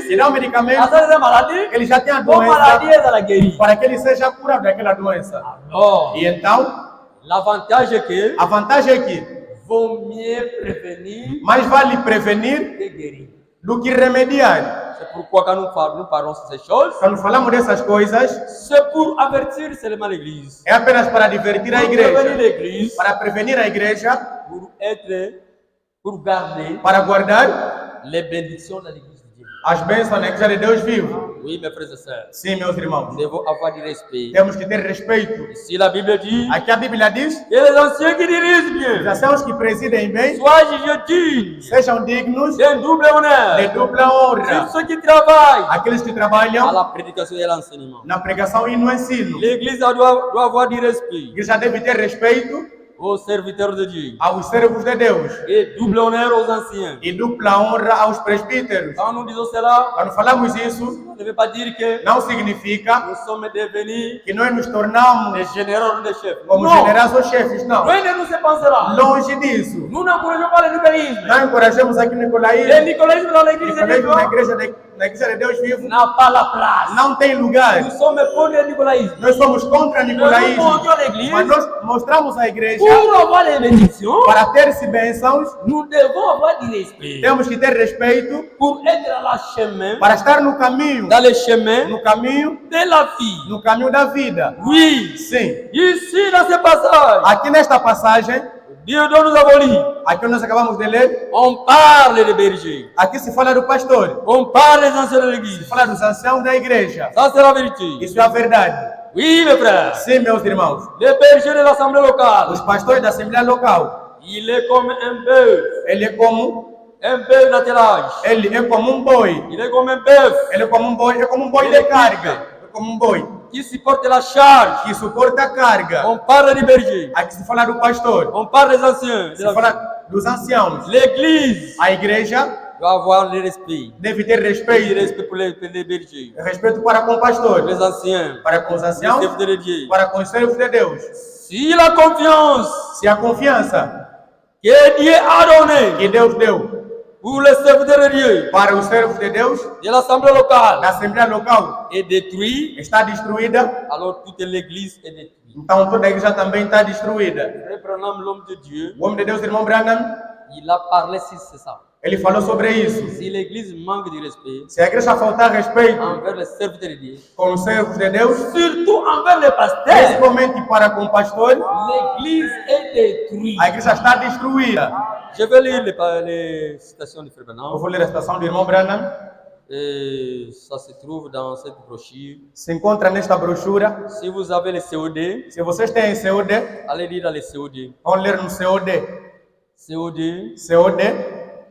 e dá um à medicamento cette maladie, que ele já tem a bon maladie doença est à la guérir. para que ele seja curado daquela doença. Alors, E então, l'avantage est que a vantagem é que vaut mieux prévenir mais vale prevenir que guérir. do que remediar. C'est pourquoi quand nous parlons de ces choses, Quando falamos dessas coisas, c'est pour avertir seulement l'Église. é apenas para divertir a Pour prévenir igreja, l'Église, para prevenir a igreja, pour garder para guardar les bénédictions de l'Église de Dieu. as bênçãos na igreja de Deus vivo. Oui, mes frères et sœurs, Sim, meus irmãos, nous devons avoir du respect. temos que ter respeito. Ici, la Bible dit Aqui a Bíblia diz: que les anciens qui dirigent os bien anciãos que presidem bem soient jugés dignes sejam dignos d'un double de honneur. dupla honra. Ceux qui travaillent Aqueles que à trabalham la prédication et à l'enseignement. na pregação e no ensino. L'Église doit avoir du respect A igreja deve ter respeito aux serviteurs de Dieu aos servos de Deus et double honneur aux anciens. e dupla honra aos presbíteros. Quand nous disons cela, Quando falamos isso, ça ne veut pas dire que não significa nous sommes devenus que nós nos tornamos des généraux ou des chefs. como Non, generais ou chefes, não. loin de nous ces pensées-là. Longe disso. Nous n'encourageons pas le nicoléisme. Não encorajamos aqui no Le nicolaísmo. nicoléisme dans l'Église de Nicoléismo Dieu na igreja de Deus vivo n'a pas la place. não tem lugar. Nous sommes contre le nicolaïsme. Nós somos contra o Nous nicolaísmo, montrons l'Église mas nós mostramos à igreja pour avoir les bénédictions. para ter-se bênçãos, Nous devons avoir du respect temos que ter respeito pour être dans le chemin, para estar no caminho, dans le chemin no caminho, de la vie. no caminho da vida. Oui, Sim. ici dans ce passage, Aqui nesta passagem, Dieu dont nous avons lu, aqui nós acabamos de ler, on parle de berger, aqui se fala do pastor, on parle des anciens de l'Église. fala dos anciãos da igreja. Ça c'est la vérité. Isso é a verdade. Oui, mes frères, Sim, meus irmãos. le berger de l'Assemblée locale, Os pastores da Assembleia Local, il est comme un bœuf, ele é como d'attelage. um boi. Il est comme un bœuf Ele é como um boi, é como um boi de carga. É como um boi qui supporte la charge. que suporta a carga. On parle du berger, Aqui se fala do pastor, on parle des anciens. de se la vie. fala dos anciãos. L'Église A igreja doit avoir le respect. deve ter Le respeito. respect pour les bergers, Respeito para com o pastor, les anciens, para com os les anciãos, serviteurs de Dieu. para com os servos de Deus. Si la confiance Se a confiança que Dieu a donnée que Deus deu pour les serviteurs de Dieu para os servos de Deus de l'Assemblée locale na Assembleia Local est détruite, está destruída, alors toute l'Église est détruite. então toda a igreja também está destruída. Reprenons l'homme de Dieu, O homem de Deus, irmão Branham, il a parlé sur ça. ele falou sobre isso. Si l'Église manque de respect Se a igreja faltar respeito envers les serviteurs de Dieu, com os servos de Deus, surtout envers les pasteurs, principalmente para com o pastor, l'Église est détruite. a igreja está destruída. Je vais lire les citations de Frère Eu Branham. vou ler a citação do irmão Branham. Et ça se trouve dans cette brochure. Se encontra nesta brochura. Si vous avez le COD, Se vocês têm COD, allez lire dans le COD. vão ler no COD. COD, COD,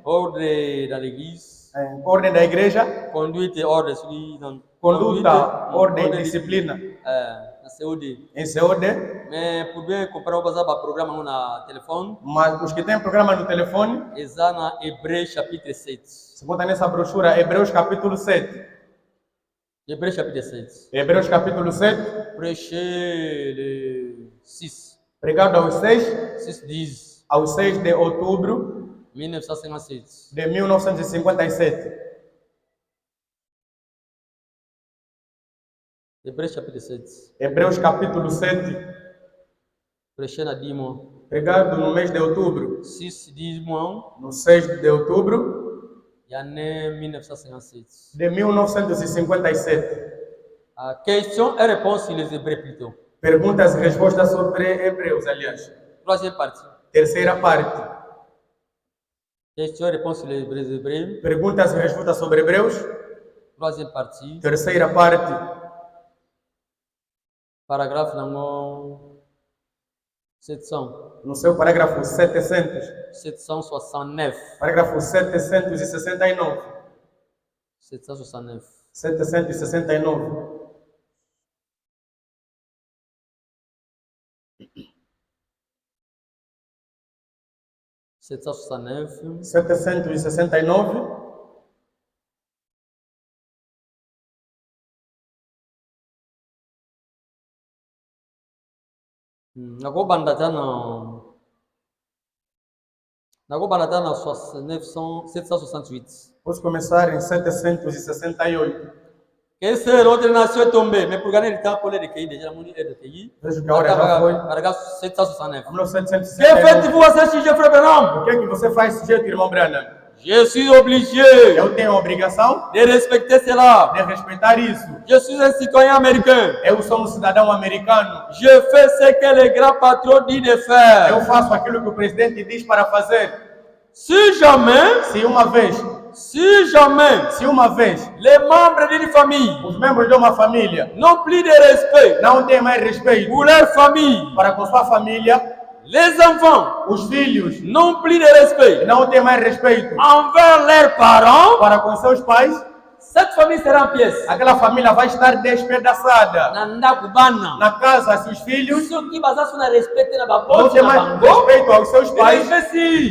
ordre dans l'église, ordem da igreja, conduite et ordre, celui dans conduta, ordem e disciplina. na COD. Em COD, Mais pour bien comprendre, on va programme na téléphone. mas os que têm programa no telefone, Exa na Hébreu chapitre 7. se botar nessa brochura, Hebreus capítulo 7. Hébreu chapitre 7. Hebreus capítulo 7, Prêcher le 6. pregado aos 6, 6 10. aos 6 de outubro 1957. de 1957. Hébreu chapitre 7. Hebreus capítulo 7, Prêcher na Dimo. pregado no mês de outubro, 6-10 mois, no 6 de outubro de l'année 1957. de 1957. Questions et réponses sur les Hébreux plutôt. Perguntas e respostas sobre Hebreus, aliás. Troisième partie. Terceira parte. Questions et réponses sur les Hébreux. Perguntas e respostas sobre Hebreus. Troisième partie. Terceira parte. Parágrafo numéro 700. No seu parágrafo 769. Parágrafo 769. 769. 769. 769. 769. Nakobanda na 768. Posso começar em 768. Quelle est l'autre nation est tombée? Mais pour gagner du temps, pour les recueillir, déjà, mon est recueilli. Vejo que a hora já foi. Paragraphe 769. Vamos no Que 769. faites-vous à ce sujet, frère Branham? O que é que você faz desse jeito, irmão Branham? Je suis obligé Eu tenho a obrigação de respecter cela. de respeitar isso. Je suis un citoyen américain. Eu sou um cidadão americano. Je fais ce que le grand patron dit de faire. Eu faço aquilo que o presidente diz para fazer. Si jamais, Se uma vez, les membres d'une famille os membros de uma família n'ont plus de respect não têm mais respeito pour leur famille, para com sua família, les enfants os filhos n'ont plus de respect não têm mais respeito envers leurs parents, para com seus pais, cette famille sera en pièces. aquela família vai estar despedaçada. Nanda kubana. Na casa, se os filhos Ceux qui basent na respect na não babos têm na mais bango. respeito aos seus pais,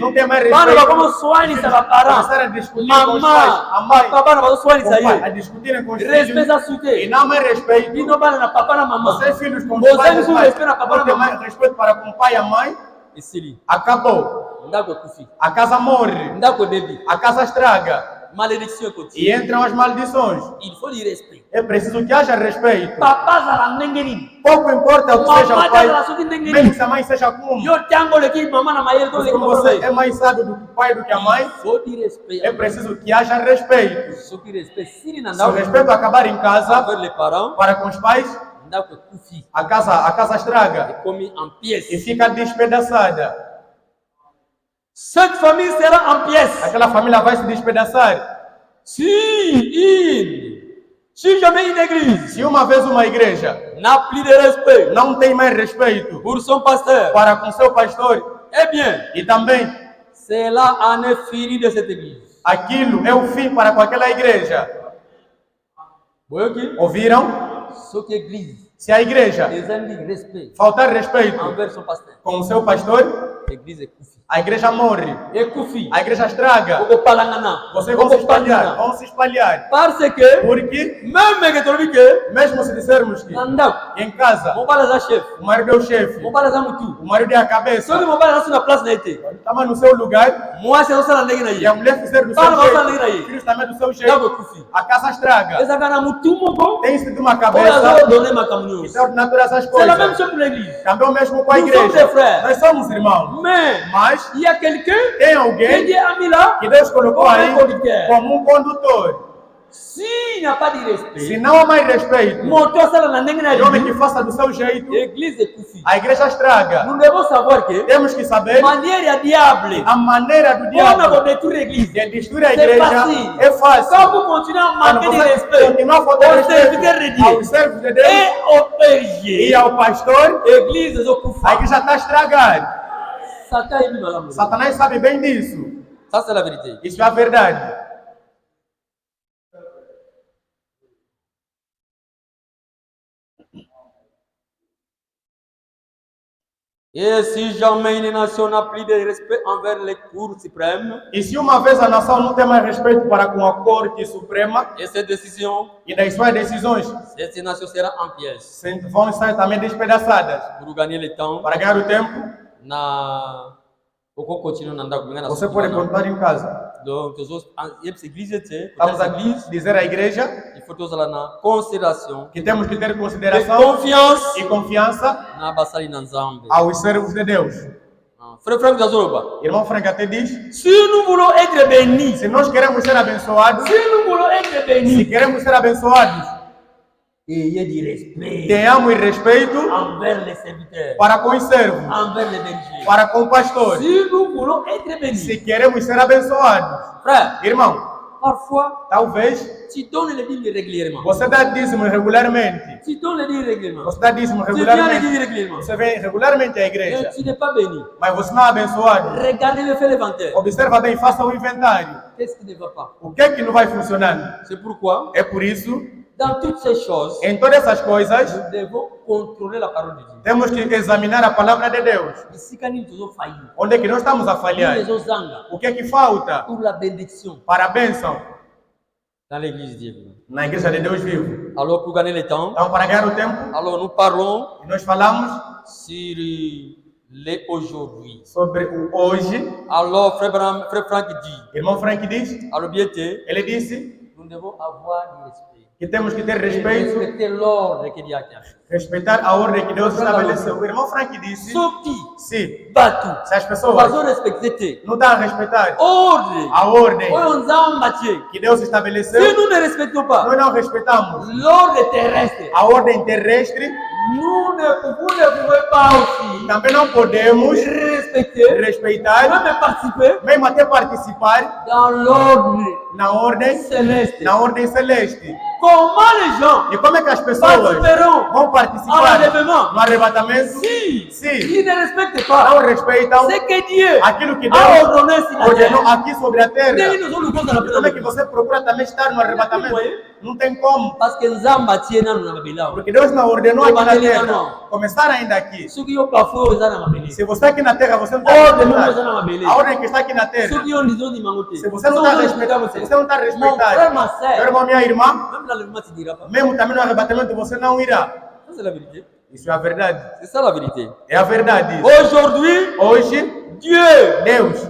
não têm mais Bana respeito, como swani sa bapara. começaram a discutir com os pais, a Mama, mãe, papa na baso swani com sa o pai, a ye. discutirem com os Respect filhos sa e sute. não mais respeito. Bino bana na papa na mama. Vocês filhos com os Você pais, não respeita a papai não tem e a mamãe. mais respeito para com o pai e a mãe, Isili. acabou. Ndako kufi. A casa morre, Ndako baby. a casa estraga Malédiction continue. e entram as maldições. Il faut du respect. É preciso que haja respeito. Papa zara ndengeni. Pouco importa o que seja Mama o pai, zara suti ndengeni. mesmo que a mãe seja como. Yo tango leki mama na mayel to leki Como você mama. é mais sábio do que o pai do que a mãe, Il faut du respect. é preciso que haja respeito. Ce qui respect sili na Se o ndako. respeito acabar em casa, Envers les parents, para com os pais, ndako kufi. a casa estraga Commis en e pièces. fica despedaçada. Cette famille sera en pièces. Aquela família vai se despedaçar. Si jamais une église Se uma vez uma igreja n'a plus de respect não tem mais respeito pour son pasteur, para com seu pastor, eh bien, e também c'est là en est fini de cette église. aquilo é o fim para com aquela igreja. Voyez qui? Ouviram? Ce qui église, Se a igreja les amis, respect faltar respeito envers son pasteur. com o seu pastor, L'église est koufi. a igreja morre, Et koufi. a igreja estraga. Oko palangana. Vocês vão se espalhar, vão se espalhar. Parce que, Porque, même que tu dis que, mesmo se dissermos que nanda, em casa mon père est chef, o marido é o chefe, mon père est moutou. o marido é a Ceux cabeça, qui mon père est sur la place n'a été. estava no seu lugar, Moi, c'est ça la ndenge na e a ye. mulher fizer do seu Fala, jeito, fala, os filhos também do seu Ndako jeito, koufi. a casa estraga. Eza kana moutou moko. Tem sido uma On a cabeça donné ma communion. e está ordenado todas essas C'est la même coisas. chose pour l'église. Também o mesmo com a Nous sommes igreja. des frères. Nós somos irmãos. Mais il Mas y a quelqu'un tem que alguém Dieu a mis là. que Deus colocou Como aí condutor. como um condutor. S'il n'y a pas de Se respect, não há mais respeito, moto sala na ndenge na o homem que l'église, faça do seu jeito, l'église est koufi. a igreja estraga. Nous devons savoir que Temos que saber manière ya diable, a maneira do on a diabo détruire l'église. de destruir a C'est igreja facile. é fácil. Quand vous continuez à Quando manquer de você respect continuar a faltar au serviteur de respeito aos Dieu servos de Deus et au e péché, ao pastor, l'église est a koufa. igreja está estragada. Satan est mis dans la maison. Satanás sabe bem disso. Ça, c'est la vérité. Isso é a verdade. Et si jamais une nation n'a plus de respect envers les cours suprêmes, E se uma vez a nação não tem mais respeito para com a Corte Suprema et ces décisions, e das suas decisões, cette nation sera en pièces. vão estar também despedaçadas. Pour gagner le temps, Para ganhar o tempo, na oko continue na ndako ngana você pode contar em casa. Donc toujours yep église était, Estamos a église, dizer à igreja il faut tous na considération, que temos que ter de consideração confiance e confiança na basali na Nzambe. aos servos de Deus. Frère Franck Zazoroba. Irmão Frank até diz, Si nous voulons être bénis, se nós queremos ser abençoados, si nous voulons être se bénis, queremos ser abençoados, ayez du respect tenhamos respeito envers les serviteurs, para com os servos, envers les bergers. para com o pastor. Si nous voulons être bénis, Se queremos ser abençoados, frère, irmão, parfois, talvez tu donnes les dîmes régulièrement. você dá dízimo regularmente. Tu donnes les dîmes régulièrement. Você dá dízimo Tu viens les regularmente. dîmes régulièrement. Você vem regularmente à Mais igreja, tu n'es pas béni. mas você não é abençoado. Regardez le fait l'inventaire. Observa bem, faça o inventário. Qu'est-ce qui ne va pas? O que é que não vai funcionando? C'est pourquoi, É por isso, dans toutes ces choses, em todas essas coisas, nous devons contrôler la parole de Dieu. temos que examinar a palavra de Deus. Ici, quand nous devons faillir, Onde é que nós estamos a nous falhar? les zanga O que é que falta pour la bénédiction para a bênção dans l'église de Dieu. na igreja de Deus vivo? Alors, pour gagner le temps, Então, para ganhar o tempo, alors nous parlons e nós falamos sur les aujourd'hui. sobre o hoje. Alors, frère Franck dit, Irmão Frank diz, alors bien été, ele disse nous devons avoir du respect. que temos que ter Et respeito, respecter l'ordre que Dieu a créé. respeitar a ordem que Deus estabeleceu. O irmão Frank disse, Soki, se Batu, as pessoas Bazo respecter. não estão a respeitar Ordre. a ordem Oyo nzambatie. que Deus Si estabeleceu, nous ne respectons pas nós não respeitamos l'ordre terrestre, a ordem terrestre, vous ne pouvez pas aussi também não podemos respecter, respeitar, même participer mesmo até participar dans l'ordre na ordem celeste. Comment les gens E como é que as pessoas participeront vão à participar l'enlèvement no arrebatamento si se ils ne respectent pas não respeitam ce que Dieu aquilo que a Deus ordonné sur la ordenou terre? aqui sobre a terra? Daí nós vamos gostar da E como é que présence. você procura também estar no arrebatamento? Não tem como, Parce que nzamba tie nanu na mabele. porque Deus não ordenou aqui na terra. Começar ainda aqui. Soki yo bafou eza na mabele. Se você aqui na terra, você não Ordre está moko eza na mabele. a ordem que está aqui na terra. Soki yo ndizo ndimango te. Se você não está respeitando, se você não está Mon frère, respeitando, ma meu sœur, irmão, minha irmã, même dans le mouvement, tu diras pas. mesmo também no arrebatamento você não irá. Ça, c'est la vérité. Isso é a verdade. C'est ça la vérité. É a verdade. Aujourd'hui, Hoje, Dieu Deus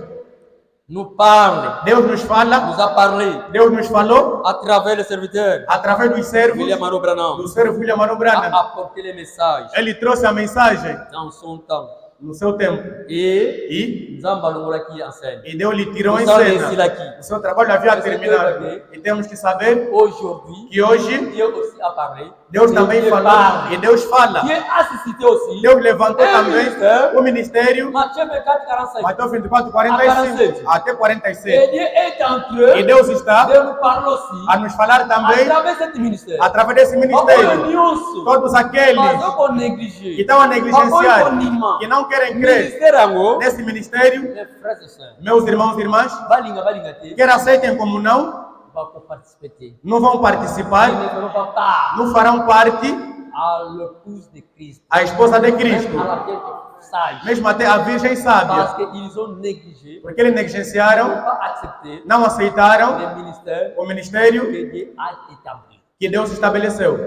nous parle, nos fala, nous a parlé Deus nos falou à travers les serviteurs. através dos servos, William Mano Branham do servo William Mano a Branham. apporté les messages Ele trouxe a mensagem dans son temps. no seu tempo Et e Nzamba Longola qui enseigne. Deus lhe tirou em Nous sommes ici cena. aqui. O seu trabalho havia terminado. E temos que saber Aujourd'hui, que hoje Dieu aussi a parlé. Deus também Dieu falou parle. e Deus fala. Dieu a suscité aussi. Deus levantou É também ministério. o ministério Matthieu 24, 45. Mateus 24, 45 até Et 47. Dieu est entre E eux. Deus está Dieu nous parle aussi a nos falar à também travers ce ministère. através desse ministério. Todos aqueles Qu'on que négligé. estão a negligenciar, Ministério que não querem crer yango, nesse ministério, mes frères et sœurs, meus irmãos e irmãs, balinga te, quer aceitem como não, va participer. não vão Ils participar, ne feront pas part não farão parte à l'épouse de Christ, a esposa de Cristo, à la vierge sage, mesmo até a Virgem Sábia, parce qu'ils ont négligé, porque eles ils n'ont negligenciaram, pas accepté não aceitaram le ministère o ministério que Dieu a établi. que Deus estabeleceu.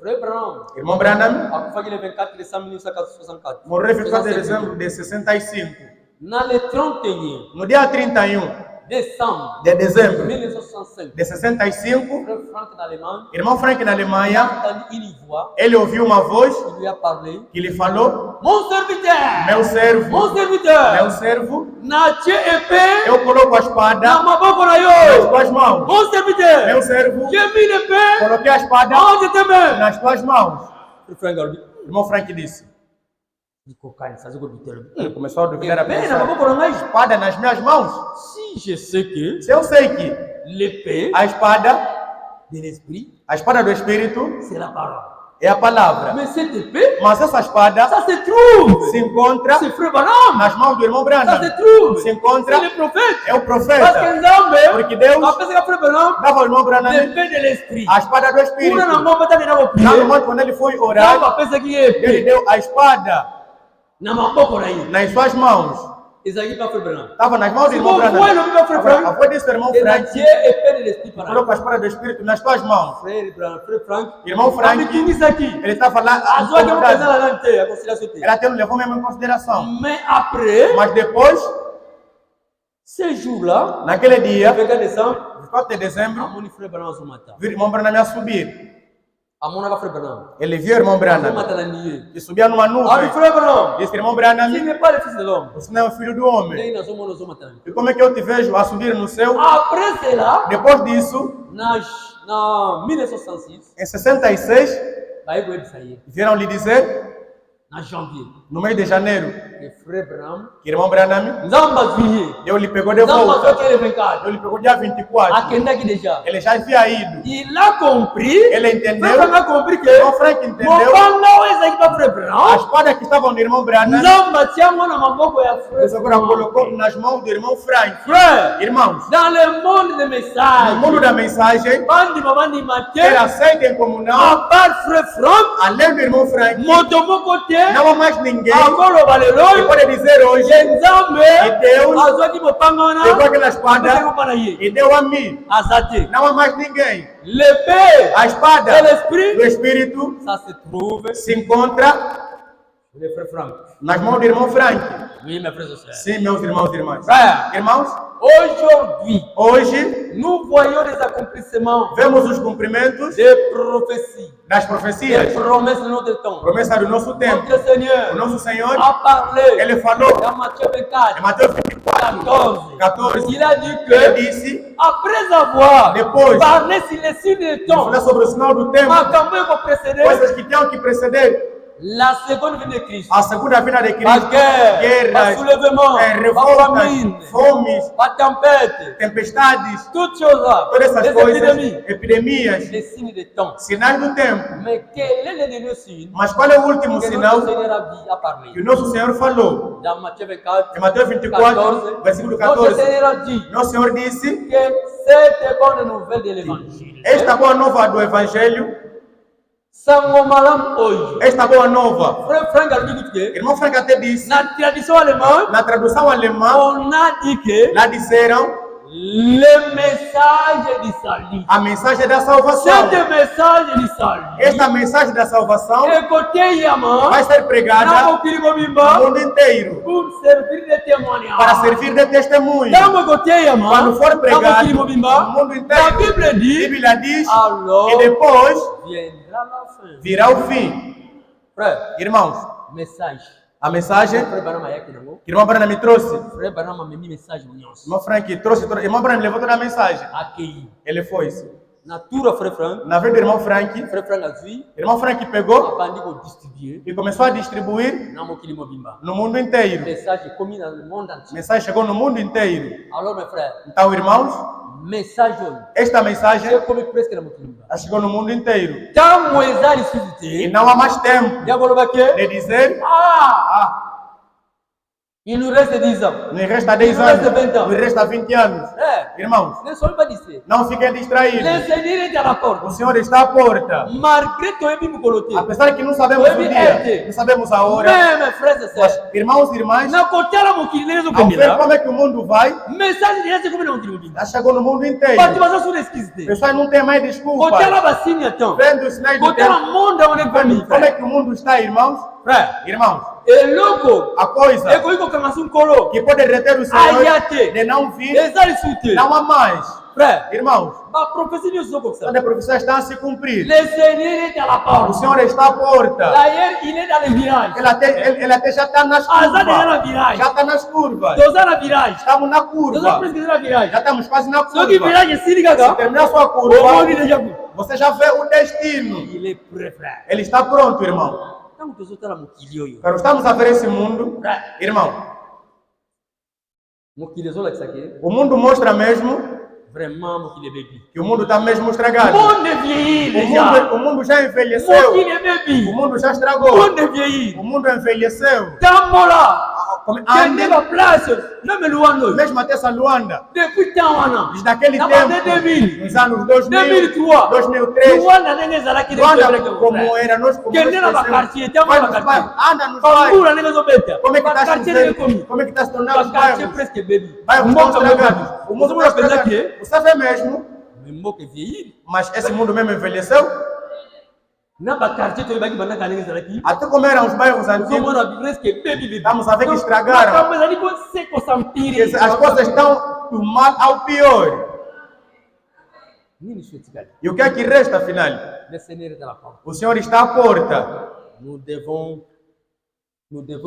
Frère Branham, Irmão Branham a Kufa le 24 décembre 1964, morreu em 24 de dezembro de 65. dans le 31 No dia 31 décembre de dezembro 1965, de 65, frère Franck d'Allemagne irmão Frank na a Alemanha, entendu une voix ele ouviu uma voz qui lui a parlé. que lhe falou: Mon serviteur, meu servo, mon serviteur, Natie épée, eu coloco a espada na maboko na nas yo. tuas mãos. Mon serviteur, Meu servo, j'ai mis l'épée, coloquei a espada onde tes mains? nas tuas mãos. Irmão Frank disse. Ele começou a duvidar a Épée na pensar: maboko na ngai. espada nas minhas mãos? Si je sais que Se eu sei que l'épée a espada de l'esprit, do Espírito, c'est la parole. é a palavra. Mais cette épée, Mas essa espada ça se trouve. se encontra C'est frère Branham. nas mãos do irmão Ça Branham. se trouve. Se encontra, C'est le prophète. é o Parce profeta. que Nzambe, Porque Deus apesar que frère Branham, dava ao irmão Branham l'épée de l'esprit. a espada do Espírito. Una na ngombe tani na Lá no kopie. monte, quando ele foi Nzambe orar, apesa ki ele épée deu a espada na maboko na ye. nas suas mãos. Ezalaki pa frère Branham. Estava nas mãos do Se irmão você Branham. foi no meu frère Frank, A voz desse irmão ele Frank tinha épée de l'esprit para colocou a espada do Espírito nas suas mãos. frère Frank. Irmão Frank, Isso aqui. ele está falando A sua que eu vou pensar a lá na terra, a conciliação te. ela até não levou mesmo em consideração. Mais après, Mas depois, ce jour-là, naquele dia, 24 décembre, 24 de dezembro, mon frère Branham ce matin. viu o irmão Branham a subir. Ele viu o irmão Branham que subia numa nuvem. Disse, irmão Branham, você não é o filho do homem. E como é que eu te vejo a subir no céu? Depois disso, em 66, vieram lhe dizer, no mês de janeiro, que irmão Branham, Deus lhe pegou de volta. Deus lhe pegou dia 24. Ele já havia ido. Ele entendeu. O Frank entendeu. A espada que estava no irmão Branham, Deus agora colocou nas mãos do irmão Frank. Irmãos, no mundo da mensagem, ele aceita em comunhão, além do irmão Frank, não há mais ninguém que pode dizer hoje que Deus pegou aquela espada e deu a mim. Não há mais ninguém. A espada do Espírito se encontra nas mãos do irmão Frank. Sim, meus irmãos e irmãs. Irmãos, hoje vemos os cumprimentos das profecias, promessa do nosso tempo. O nosso Senhor, ele falou em Mateus 24, 14, ele disse, depois de falar sobre o sinal do tempo, coisas que tinham que preceder la seconde venue de Cristo, a segunda vinda de Cristo, guerras, revoltas, fomes, tempestades, todas essas coisas, epidemias, sinais do tempo. Mas qual é o último sinal que o nosso Senhor falou? Em Mateus 24, versículo 14, nosso Senhor disse que esta boa nova do Evangelho, esta boa nova, irmão Frank até disse, na tradução alemã, lá disseram a mensagem da salvação. Esta mensagem da salvação vai ser pregada no mundo inteiro para servir de testemunho. Quando for pregado no mundo inteiro, a Bíblia diz que depois virá o fim. Irmãos, a mensagem que irmão Branham me trouxe, irmão Frank trouxe, irmão Branham levou toda a mensagem. Ele foi. Na vez do irmão Frank, irmão Frank pegou e começou a distribuir no mundo inteiro. A mensagem chegou no mundo inteiro. Então, irmãos, esta mensagem chegou no mundo inteiro. E não há mais tempo de dizer il nous reste 10 ans. Nos resta 10 anos. Nos resta 20 anos. Irmãos, não fiquem distraídos. O Senhor está à porta. Apesar que não sabemos o dia, não sabemos a hora. Mas, irmãos e irmãs, ao ver como é que o mundo vai, já chegou no mundo inteiro. Pessoas não têm mais desculpa. Vendo os sinais do tempo. Como é que o mundo está, irmãos? Irmãos, a coisa que pode reter o Senhor de não vir, não há mais. Irmãos, quando a profecia está a se cumprir, o Senhor está à porta. Ele até já está nas curvas. Já está nas curvas. Estamos na curva. Já estamos quase na curva. Se terminar sua curva, você já vê o destino. Ele está pronto, irmão. Pero estamos a ver esse mundo, irmão. O mundo mostra mesmo que o mundo está mesmo estragado. O mundo já envelheceu. O mundo já estragou. O mundo envelheceu. Mesmo até essa Luanda. Desde aquele tempo, nos anos 2000, 2003, Luanda como era, nós como anda nos bairros. Como é que está se Como é que está se tornando os bairros? Bairros estão estragados. O mundo está estragado. Você vê mesmo, mas esse mundo mesmo envelheceu. Até como eram os bairros antigos, estamos a ver que estragaram. As coisas estão do mal ao pior. E o que é que resta, afinal? Le Seigneur est à la porte. O Senhor está à porta. Nous devons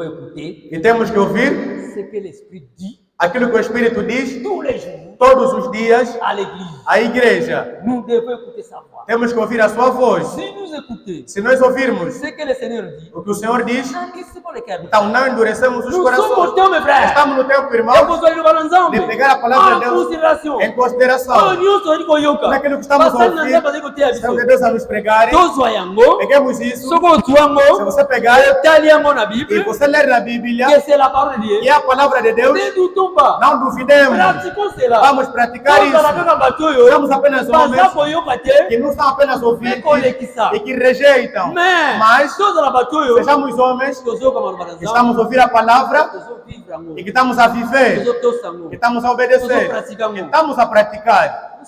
écouter E temos que ouvir ce que l'Esprit dit aquilo que o Espírito diz tous les jours todos os dias à l'Église. à igreja. Nous devons écouter sa voix. Temos que ouvir a sua voz. Si nous écoutons Se nós ouvirmos ce que le Seigneur dit, o que o Senhor diz, n'endurcissons le cœur. então não endurecemos os Nous sommes au corações. temps, mes frères. Estamos no tempo, Eu irmãos, vou sair no ensemble. de pegar a palavra de En Deus considération. em consideração. Oh, nous sommes au Yoka. Naquilo que estamos a Passando na ouvir, terra, fazer o que é Senhor de Deus a nos pregarem. Todos os yango. Peguemos isso. Soko Se tuango. você pegar Tali yango na e Bible. você ler na Bíblia, Que c'est la parole de que Dieu. é a palavra de Deus, Ne doutons pas. não duvidemos. Pratiquons cela. Vamos praticar Todos isso. na batoyo. Somos apenas homens Passa por Yoka te. que não estão apenas ouvindo Reconheça. e que rejeitam. Mais. Todos na batoyo. Sejamos homens Tozo kama no baranza. que estamos a ouvir a palavra Tozo vivre yango. e que estamos a viver, Tozo tosango. que estamos a obedecer, que estamos a praticar.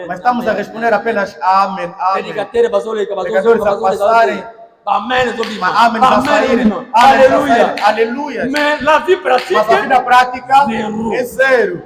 Mas estamos a responder apenas amém, amém. Predicateurs bazoleka Pregadores a passarem, Amen, zobi. mas amém a saírem, amém a Aleluia. saírem, aleluia. Mais la vie pratique. Mas a vida prática Zero. é zero.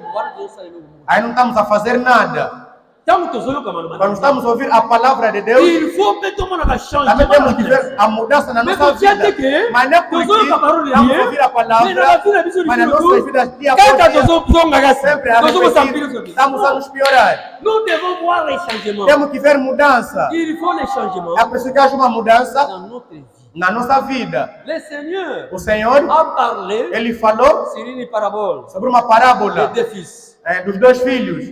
Aí não estamos a fazer nada. Tanto tozo kama no Quando baranza. estamos a ouvir a palavra de Deus, Il faut que tout le monde change. também temos que ver a mudança na Mais nossa consciente vida. que Mas não é porque tozo kama parole estamos a de ouvir a palavra, Mais na vie na biso mas nas du nossas vidas dia Kaka após dia, tozo zonga gasi. sempre a Tozo repetir, sampiro. estamos a nos piorar. Nous devons voir les changements. Temos que ver mudança. Il faut les changements É preciso que haja uma mudança dans notre vie. na nossa vida. Le Seigneur O Senhor, a parlé Ele falou sur une parabole sobre uma parábola des deux fils. dos dois filhos.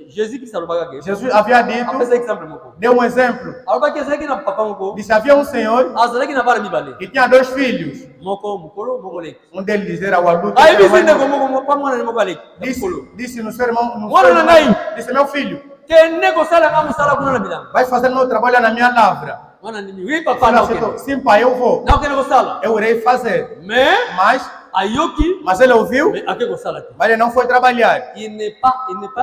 Jésus qui s'allume pas. Jesus havia dito, Après ça exemple moko. deu um exemplo. Alors pas que c'est qui na papa moko. Disse, havia um senhor Azala qui na bara mi balé. que tinha dois filhos. Moko mukolo moko leki. Um deles era o adulto. Aí que era o bisinde mais ko novo. moko pa mwana ni moko leki. Disse no seu irmão, Mwana na ngai. disse, meu filho, Que nego sala kama sala kuna na bilango. vai fazer meu trabalho na minha lavra. Mwana nini? Oui papa na okene. Sim, pai, eu vou. Na okene ko sala. Eu irei fazer. Mais Mas ayoki ele ouviu, mais ake ko sala te. mas ele não foi trabalhar. Il n'est pas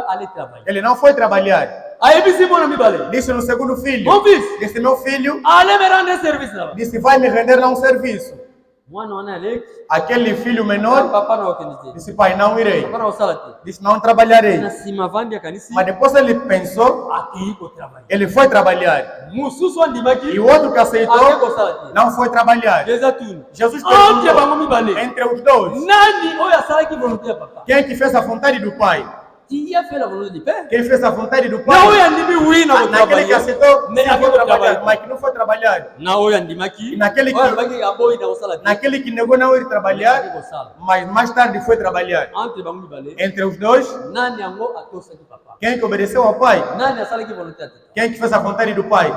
allé travailler. Ele não foi trabalhar. Aí bisi mwana mi balé. Disse no segundo filho, Mon fils, disse, meu filho, allez me rendre service là. disse, vai me render lá um serviço. Mwana wana leki. Aquele filho menor Papa na okene te. disse, pai, não irei. Papa na osala te. Disse, não trabalharei. Na sima vandi ya kanisi. Mas depois ele pensou, Aki ko travailler. ele foi trabalhar. Mususu andimaki. E o outro que Ake ko aceitou, sala te. não foi trabalhar. Déjà tuni. Jesus Entre perguntou, bango mi balé. entre os dois, Nani oyo asalaki volonté ya papa? quem que fez a vontade do pai? Qui a fait la volonté du père? Quem fez a vontade do Na pai? oyo andimi oui na ko Naquele que travailler. aceitou, Mais sim, ake foi ko trabalhar, travailler. mas que não foi trabalhar. Na oyo andimaki. E naquele que- Oyo andimaki aboyi na kosala te. Naquele que negou não ir Ake trabalhar, kosala. mas mais tarde foi trabalhar. Entre bango mi balé. Entre os dois, Nani yango atosaki papa? quem que obedeceu ao pai? Nani asalaki volonté ya tata? Quem que fez a vontade do pai?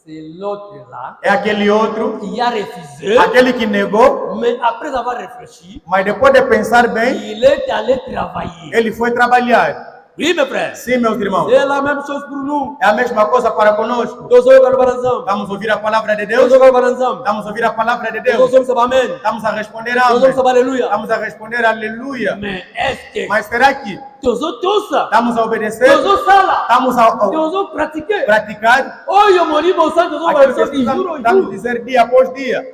C'est l'autre là É aquele outro, qui a refusé. aquele que negou, Mais après avoir réfléchi, mas depois de pensar bem, il est allé travailler. ele foi trabalhar. Oui, mes frères. Sim, meus irmãos, C'est la même chose pour nous. é a mesma coisa para conosco. Tozo yo kalo baranzam. Vamos ouvir a palavra de Deus, Tozo kalo baranzam. vamos ouvir a palavra de Deus, Tozo msaba amen. estamos a responder Tozo amém, msaba alléluia. estamos a responder aleluia. Mais est-ce que Mas será que tozo tosa? estamos a obedecer? Tozo sala? Estamos a Tozo pratiquer? praticar Oyo molimo sa tozo aquilo que baranzam de jour au estamos a jour. dizer dia após dia?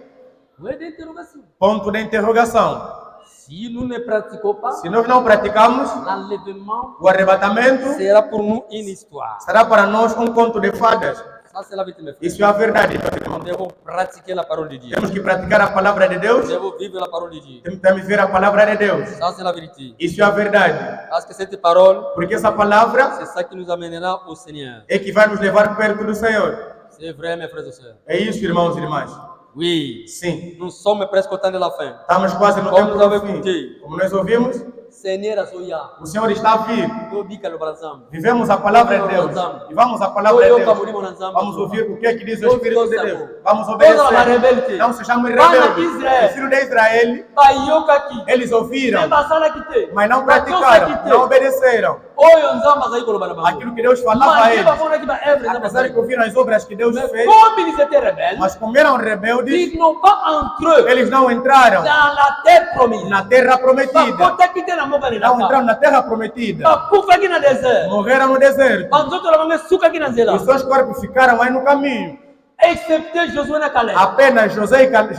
Ouais, d'interrogation. Ponto de interrogação. Si nous ne pratiquons pas, Se nós não praticamos, l'enlèvement o arrebatamento sera pour nous une histoire. será para nós um conto de fadas. Ça, c'est la vérité, mes frères. Isso é a verdade. Nous devons pratiquer la parole de Dieu. Temos que praticar a palavra de Nous Deus. devons vivre la parole de Dieu. Temos que viver a palavra de Deus. Ça, c'est la vérité. Isso é a verdade. Parce que cette parole, Porque essa palavra c'est ça qui nous amènera au Seigneur. é que vai nos levar perto do Senhor. C'est vrai, mes frères et sœurs. É isso, irmãos e irmãs. Oui, Sim. nous sommes presque au temps de la fin. Estamos quase no Como tempo nós do vamos fim. curtir. Como nós ouvimos, Seigneur Asoya, o Senhor está a vir. Dobika lo barazam. Vivemos a palavra de Deus. E vamos a palavra de Deus. Vamos ouvir o que é que diz o Espírito de Deus. Vamos obedecer. Não sejamos rebeldes. O filho de Israel, Bayokaki. eles ouviram, Même sala kite. mas não praticaram, não obedeceram. Oyo nzamba zaiko lo barabara. Aquilo que Deus falava a eles. Apesar Apesar de que ouviram as obras que Deus fez, comme ils étaient rebelles, mas como eram rebeldes, ils n'ont pas entre eux eles não entraram dans la terre promise. na terra prometida. Bakota kite na mboka Não lelaka. entraram na terra prometida. Bakufaki na désert. Morreram no deserto. Banzoto la bange sukaki na E nzela. seus corpos ficaram aí no caminho. Excepté Josué na Caleb. Apenas Josué e Caleb,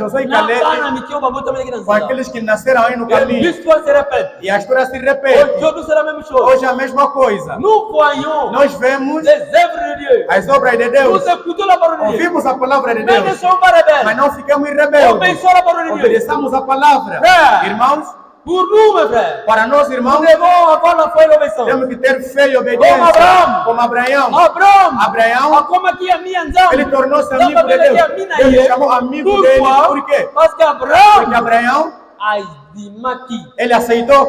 com aqueles que nasceram aí no caminho. L'histoire se répète. E a história se repete. Aujourd'hui c'est la même chose. Hoje é a mesma coisa. Nous voyons Nós vemos les œuvres de Dieu. as obras de Deus. Nous écoutons la parole de Dieu. Ouvimos a palavra de Mais ne Deus. sommes pas rebelles. Mas não ficamos rebeldes. Obéissons à la parole de Dieu. Obedeçamos a palavra. Frère. Irmãos, Pour nous, mes frères, para nós, nous irmãos, devons avoir la foi et l'obéissance. temos que ter fé e Como obediência. Abraão. Como Abraão. Abraão, como aqui a minha anzão. Ele tornou-se amigo de Deus. Deus chamou amigo dele. Por quê? Parce que Abraão, Porque Abraão, ele aceitou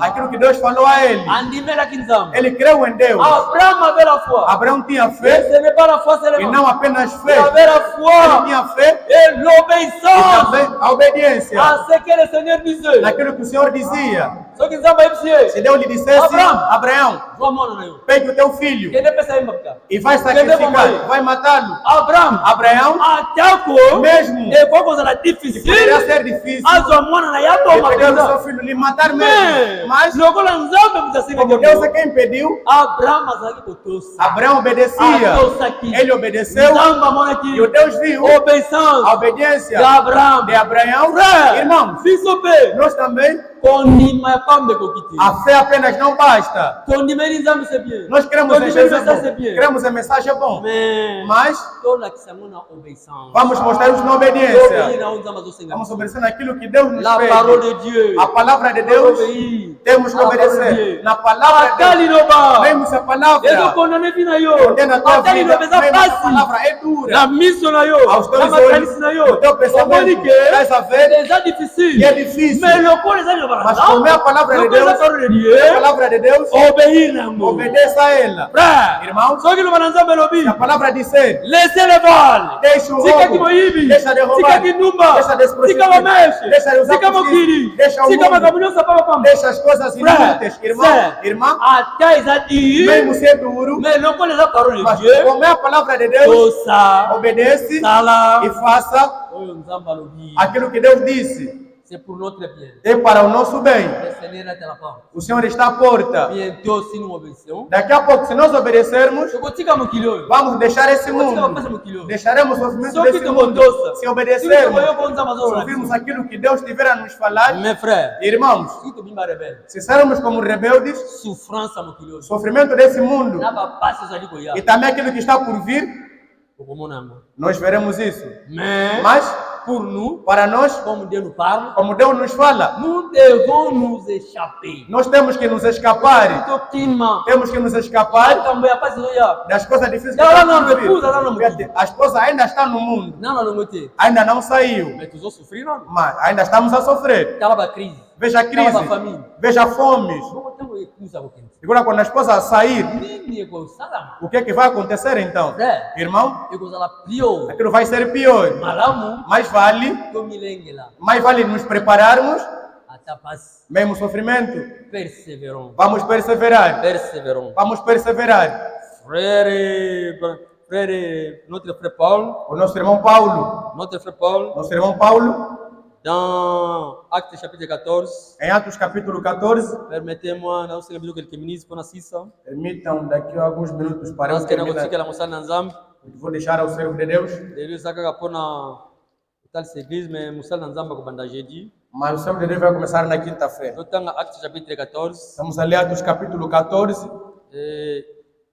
aquilo que Deus falou a ele. Ele creu em Deus. Abraão tinha fé. E não apenas fé. Ele tinha fé. E também a obediência. Naquilo que o Senhor dizia. Se Deus lhe dissesse, Abraão, pegue o teu filho e vai sacrificar, vai matá-lo. Abraão, mesmo que poderia ser difícil, ele pegar o seu filho e lhe matar mesmo. Mas como Deus é quem impediu, Abraão obedecia. Ele obedeceu e o Deus viu a obediência de Abraão. Irmãos, nós também, a fé apenas não basta. Nós cremos em Jesus, cremos em mensagem bom, mas vamos mostrar-nos na obediência. Vamos obedecer naquilo que Deus nos pede. A palavra de Deus temos que obedecer. Na palavra de Deus, vemos a palavra condena a tua vida, vemos a palavra é dura. Aos teus olhos, o teu pensamento, estás a ver que é difícil. Mas como é a palavra de Deus, obedeça a ela. Irmãos, se a palavra disser, deixa o roubo, deixa de roubar, deixa de se prostituir, deixa de usar cochilo, deixa o mundo, deixa as coisas inúteis. Irmã, mesmo se é duro, mas como é a palavra de Deus, obedece e faça aquilo que Deus disse. É para o nosso bem. O Senhor está à porta. Daqui a pouco, se nós obedecermos, vamos deixar esse mundo. Deixaremos o sofrimento desse mundo. Se obedecermos, se ouvirmos aquilo que Deus tiver a nos falar, irmãos, se sermos como rebeldes, sofrimento desse mundo e também aquilo que está por vir, nós veremos isso. Mas para nós, como Deus nos fala, nós temos que nos escapar. Temos que nos escapar das coisas difíceis que estão por vir. A esposa ainda está no mundo. Ainda não saiu. Mas ainda estamos a sofrer. Veja a crise. Veja a fome. Agora, quando a esposa sair, o que é que vai acontecer então? Irmão, aquilo vai ser pior. Mais vale nos prepararmos, mesmo sofrimento. Vamos perseverar. Vamos perseverar. Notre frère Paul, o nosso irmão Paulo, dans Actes chapitre 14, em Atos capítulo 14, permettez-moi, nous sommes quelques minutes pour nous. Permitam daqui a alguns minutos para eu terminar. Vou deixar ao servo de Deus. Mas o servo de Deus vai começar na quinta-feira. Estamos ali, Atos capítulo 14.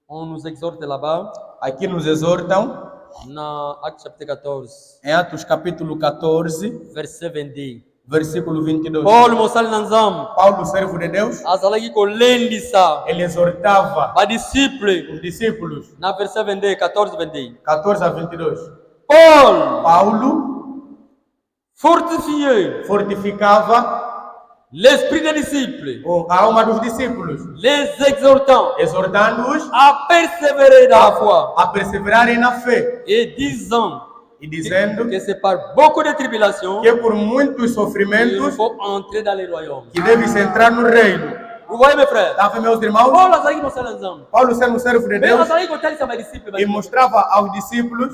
On nous exhorte là-bas. Aqui nos exortam. Na Actes chapitre 14. Em Atos capítulo 14, verset 22. Versículo 22. Paulo, servo de Deus, ele exortava os discípulos. Na versão 22, 14 a 22. Paulo fortificava l'esprit des disciples, a alma dos discípulos, les exortando-os a perseverar na foi, a perseverarem na fé, e dizendo que c'est par beaucoup de tribulations que por muitos sofrimentos il faut entrer dans le royaume, que deve-se entrar no reino. Vous voyez, mes frères? Meus irmãos, Paulo sendo servo de Deus e mostrava aos discípulos,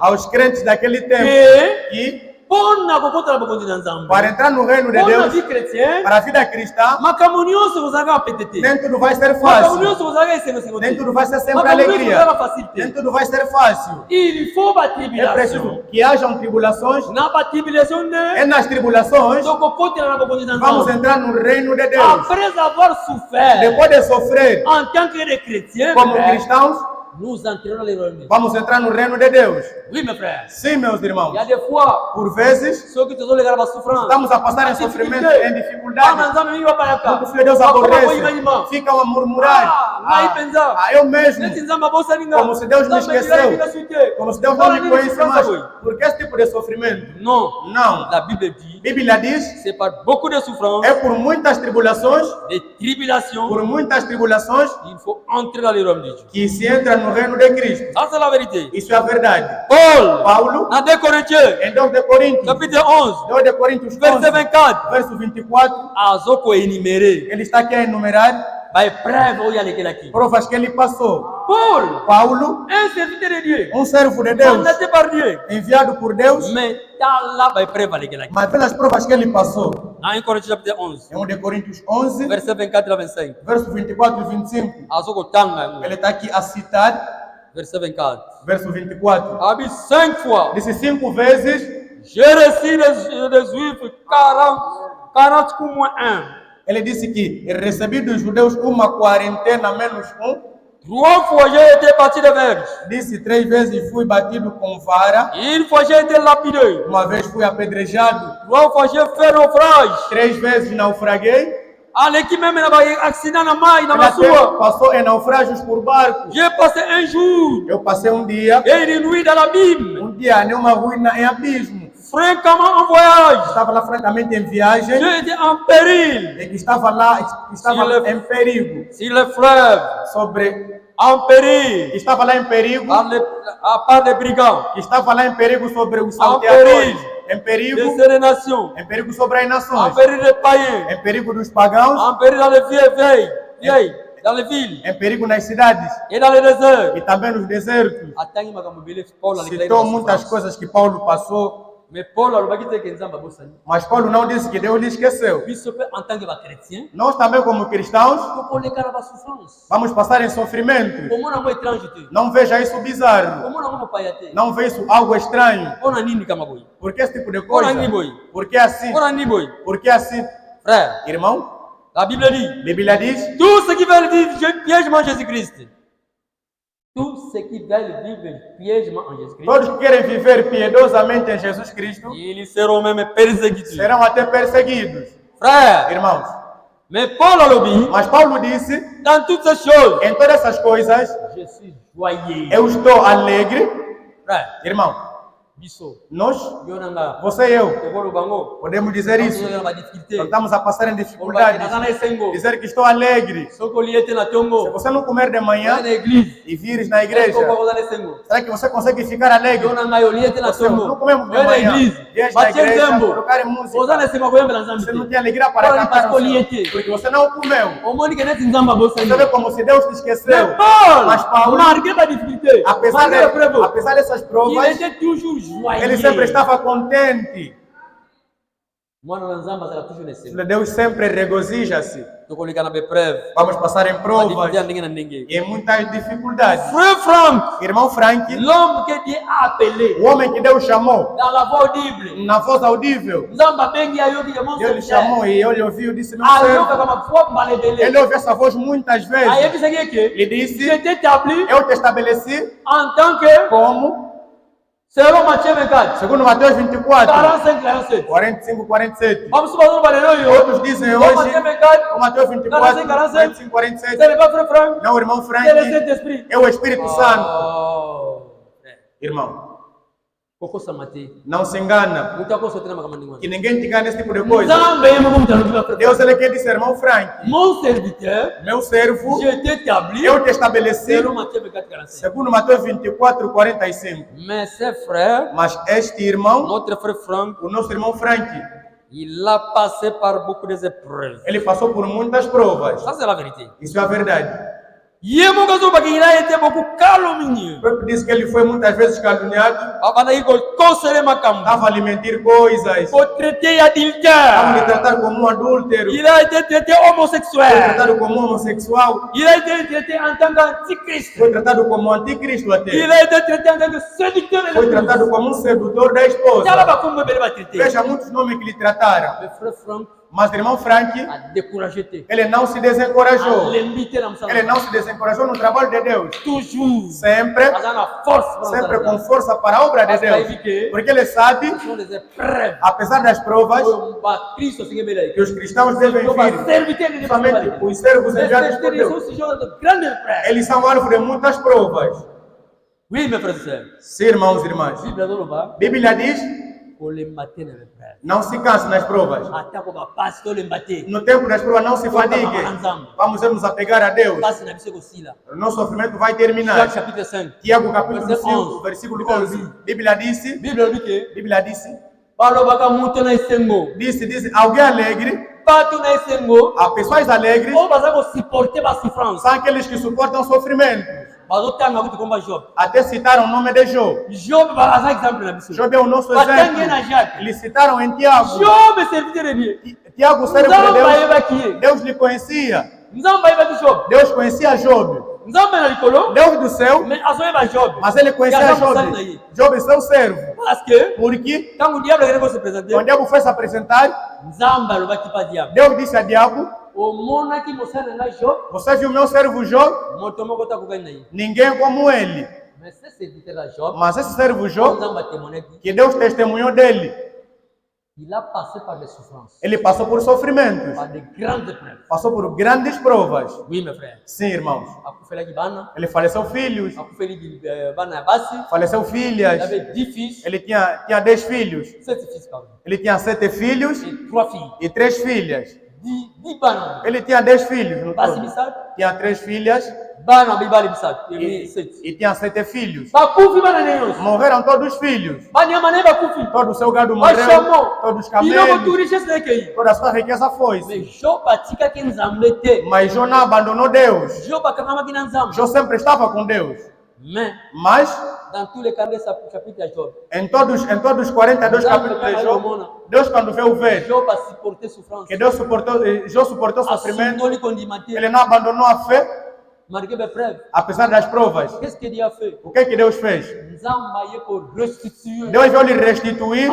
aos crentes daquele tempo, que Para entrar no reino de Deus, para a vida cristã, nem tudo vai ser fácil. Nem tudo vai ser sempre alegria. Nem tudo vai ser fácil. É preciso que hajam tribulações. E nas tribulações, vamos entrar no reino de Deus. Depois de sofrer como cristãos, vamos entrar no reino de Deus. Sim, meus irmãos. Por vezes, estamos a passar em sofrimento, em dificuldade. Quando o filho de Deus aborrece, ficam a murmurar. Eu mesmo, como se Deus me esqueceu, como se Deus não me conhece mais. Por que esse tipo de sofrimento? Não. A Bíblia diz, c'est par beaucoup de souffrances, é por muitas tribulações, de tribulations, por muitas tribulações, il faut entrer dans le royaume de Dieu. que se entra no reino de Cristo. Ça, c'est la vérité. Isso é a verdade. Paulo, dans 2 Corinthiens, em 2 de Coríntios, chapitre 11, 2 de Coríntios 11, verset 24, verso 24, ele está aqui a enumerar provas que ele passou. Paulo, um servo de Deus, enviado por Deus, mas pelas provas que ele passou. Em 1 Coríntios chapitre 11, Em 1 de Coríntios 11, verset 24 a 25, verso 24 e 25, ele está aqui a citar, verset 24. verso 24. Abi 5 fois, Disse 5 vezes, j'ai reçu des Juifs 40 comme 1. ele disse que recebi dos judeus uma quarentena menos um. 3 fois j'ai été battu de verge. Disse 3 vezes fui batido com vara. Une fois j'ai été lapidé. Uma vez fui apedrejado. 3 fois j'ai fait naufrage. 3 vezes naufraguei. Aqui mesmo na accident na mar, na Ele até sua. passou em naufrágios por barco. J'ai passé un jour Eu passei um dia. et une nuit dans l'abîme. Um dia em uma ruína em abismo. Fréquemment en voyage. Estava lá francamente em viagem. J'ai été en péril. E que estava lá, que estava em perigo. Sur le fleuve. Sobre En péril. que estava lá em perigo. À part des brigands. Que estava lá em perigo sobre os salteadores. Em perigo. Des nations. Em perigo sobre as nações. En péril des païens. Em perigo dos pagãos. En péril dans les vieilles. Dans les villes. Em perigo nas cidades. Et dans les déserts. E também nos desertos. Citou muitas coisas que Paulo passou. Mas Paulo não disse que Deus lhe esqueceu. Nós também, como cristãos, vamos passar em sofrimento. Não veja isso bizarro. Não veja isso algo estranho. Por que esse tipo de coisa? Por que assim? Por que assim? Irmão, a Bíblia diz: tous ceux qui veulent vivre piègement en Jésus-Christ. Tous ceux qui veulent vivre piègement en Jésus-Christ. Todos que querem viver piedosamente em Jesus Cristo, eles serão mesmo perseguidos. Serão até perseguidos. Frère, irmãos. Mas Paulo disse: dans toutes ces choses, em todas essas coisas, je suis joyeux. Eu estou alegre. Frère, irmão. Nós, você e eu, podemos dizer isso. Nós estamos a passar em dificuldades. Dizer que estou alegre. Se você não comer de manhã e vires na igreja, será que você consegue ficar alegre? Você não comemos de manhã, vies na igreja, colocar música. Você não tem alegria para cantar, porque você não comeu. Você vê como se Deus te esqueceu. Mas Paulo, apesar dessas provas, ele sempre estava contente. Deus sempre regozija-se. Vamos passar em provas e em muitas dificuldades. Irmão Frank, o homem que Deus chamou na voz audível, Deus lhe chamou e ele ouviu e disse: meu servo. Ele ouviu essa voz muitas vezes. Ele disse: eu te estabeleci como segundo Mateus 24, 45, 47. Outros dizem hoje, o Mateus 24, 45, 47. Não, irmão Frank, é o Espírito Santo. Irmão, não se engana. Que ninguém te engane nesse tipo de coisa. Deus, ele quer dizer, irmão Frank, meu servo, eu te estabeleci, segundo Mateus 24, 45. Mas este irmão, o nosso irmão Frank, il a passé par beaucoup d'épreuves. Ele passou por muitas provas. Ça c'est la vérité. Isso é a verdade. Il a été beaucoup calomnieux. O próprio disse que ele foi muitas vezes caluniado. Estava a alimentar coisas. Estava a lhe tratar como um adúltero. Il a été traité Foi homosexuel. tratado como um homossexual. Il a été traité en tant qu'antichrist. Foi tratado como um anticristo Il até. a été traité en tant que séducteur de Foi l'épouse. tratado como um sedutor da esposa. Veja muitos nomes que lhe trataram. Le frère Franck Mas o irmão Frank, a découragé. ele não se desencorajou. L'invité dans Ele não se desencorajou no trabalho de Deus. toujours. Sempre, sempre com força para a obra de Deus. Porque ele sabe, apesar das provas, que os cristãos devem vir, somente os servos enviados por Deus. Eles são alvo de muitas provas. Oui, mes frères et sœurs. Sim, irmãos e irmãs. A Bíblia diz, não se canse nas provas. No tempo das provas não se fadigue. Vamos nos apegar a Deus. O nosso sofrimento vai terminar. Jacques chapitre 5. Tiago capítulo 5, versículo 11. Bíblia disse, disse, alguém alegre, há pessoas alegres, são aqueles que suportam sofrimento. Até citaram o nome de Job. Job é o nosso exemplo. Eles citaram em Tiago. Tiago, servo de Deus, Deus lhe conhecia. Deus conhecia Job. Deus do céu, mas ele conhecia Job. Job é seu servo. Porque quando o diabo foi se apresentar, Deus disse a diabo: você viu meu servo Job? Ninguém como ele. Mas esse servo Job, que Deus testemunhou dele, ele passou por sofrimentos, passou por grandes provas. Sim, irmãos. Ele faleceu filhos, faleceu filhas. Ele tinha 10 filhos. Ele tinha 7 filhos e 3 filhas. Ele tinha 10 filhos. No todo. Tinha 3 filhas e tinha 7 filhos. Morreram todos os filhos. Todo o seu gado morreu. Todos os camelos. Toda a sua riqueza foi. Mas Jó não abandonou Deus. Jó sempre estava com Deus. Mas em todos os 42 capítulos de Jó, Deus quando veio ver que Jó suportou sofrimento, ele não abandonou a fé. Apesar das provas, o que Deus fez? Deus veio lhe restituir.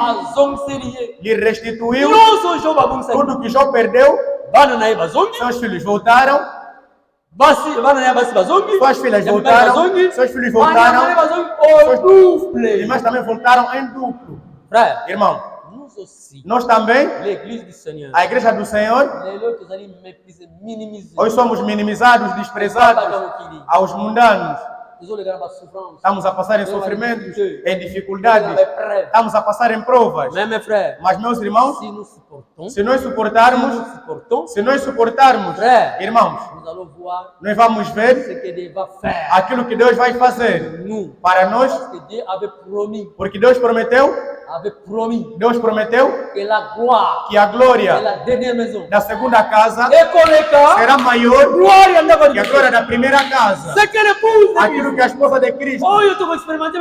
Lhe restituiu tudo que Jó perdeu. Seus filhos voltaram. Suas filhas voltaram. Seus filhos voltaram. Suas irmãs também voltaram em duplo. Irmão, nós também, a igreja do Senhor, hoje somos minimizados, desprezados aos mundanos. Estamos a passar em sofrimentos, em dificuldades, estamos a passar em provas. Mas, meus irmãos, se nós suportarmos, irmãos, nós vamos ver aquilo que Deus vai fazer para nós, porque Deus prometeu que a glória da segunda casa será maior que a glória da primeira casa. Aquilo que a esposa de Cristo,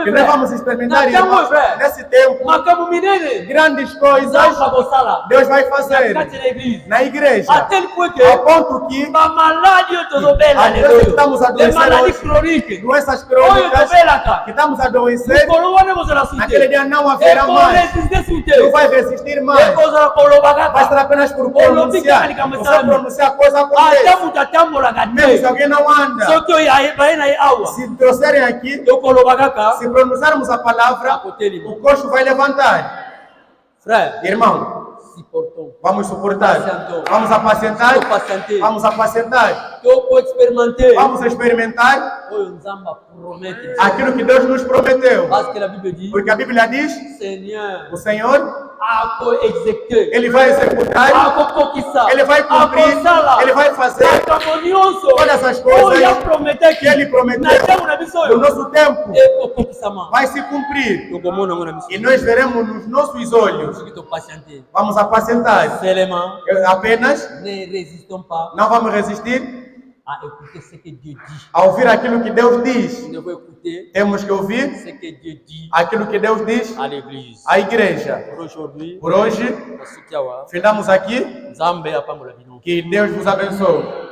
que nós vamos experimentar nesse tempo, grandes coisas Deus vai fazer na igreja, ao ponto que às vezes estamos adoecendo doenças crônicas, que estamos adoecendo, naquele dia não haverá mais, não vai resistir mais, vai ser apenas por pronunciar. Você pronunciar a coisa acontece. Mesmo se alguém não anda, se trouxerem aqui, se pronunciarmos a palavra, o coxo vai levantar. Irmão, vamos suportar, vamos apacentar, vamos experimentar aquilo que Deus nos prometeu. Porque a Bíblia diz: o Senhor, Ele vai executar, Ele vai cumprir, Ele vai fazer todas as coisas que Ele prometeu no nosso tempo, vai se cumprir. E nós veremos nos nossos olhos. Vamos apacentar. Apenas não vamos resistir à écouter ce que Dieu dit. A ouvir aquilo que Deus diz. Nous devons écouter Temos que ouvir ce que Dieu dit aquilo que Deus diz à l'église. à igreja. Pour aujourd'hui, Por hoje, nós findamos aqui. Nzambe apambola bino. Que Deus vos abençoe.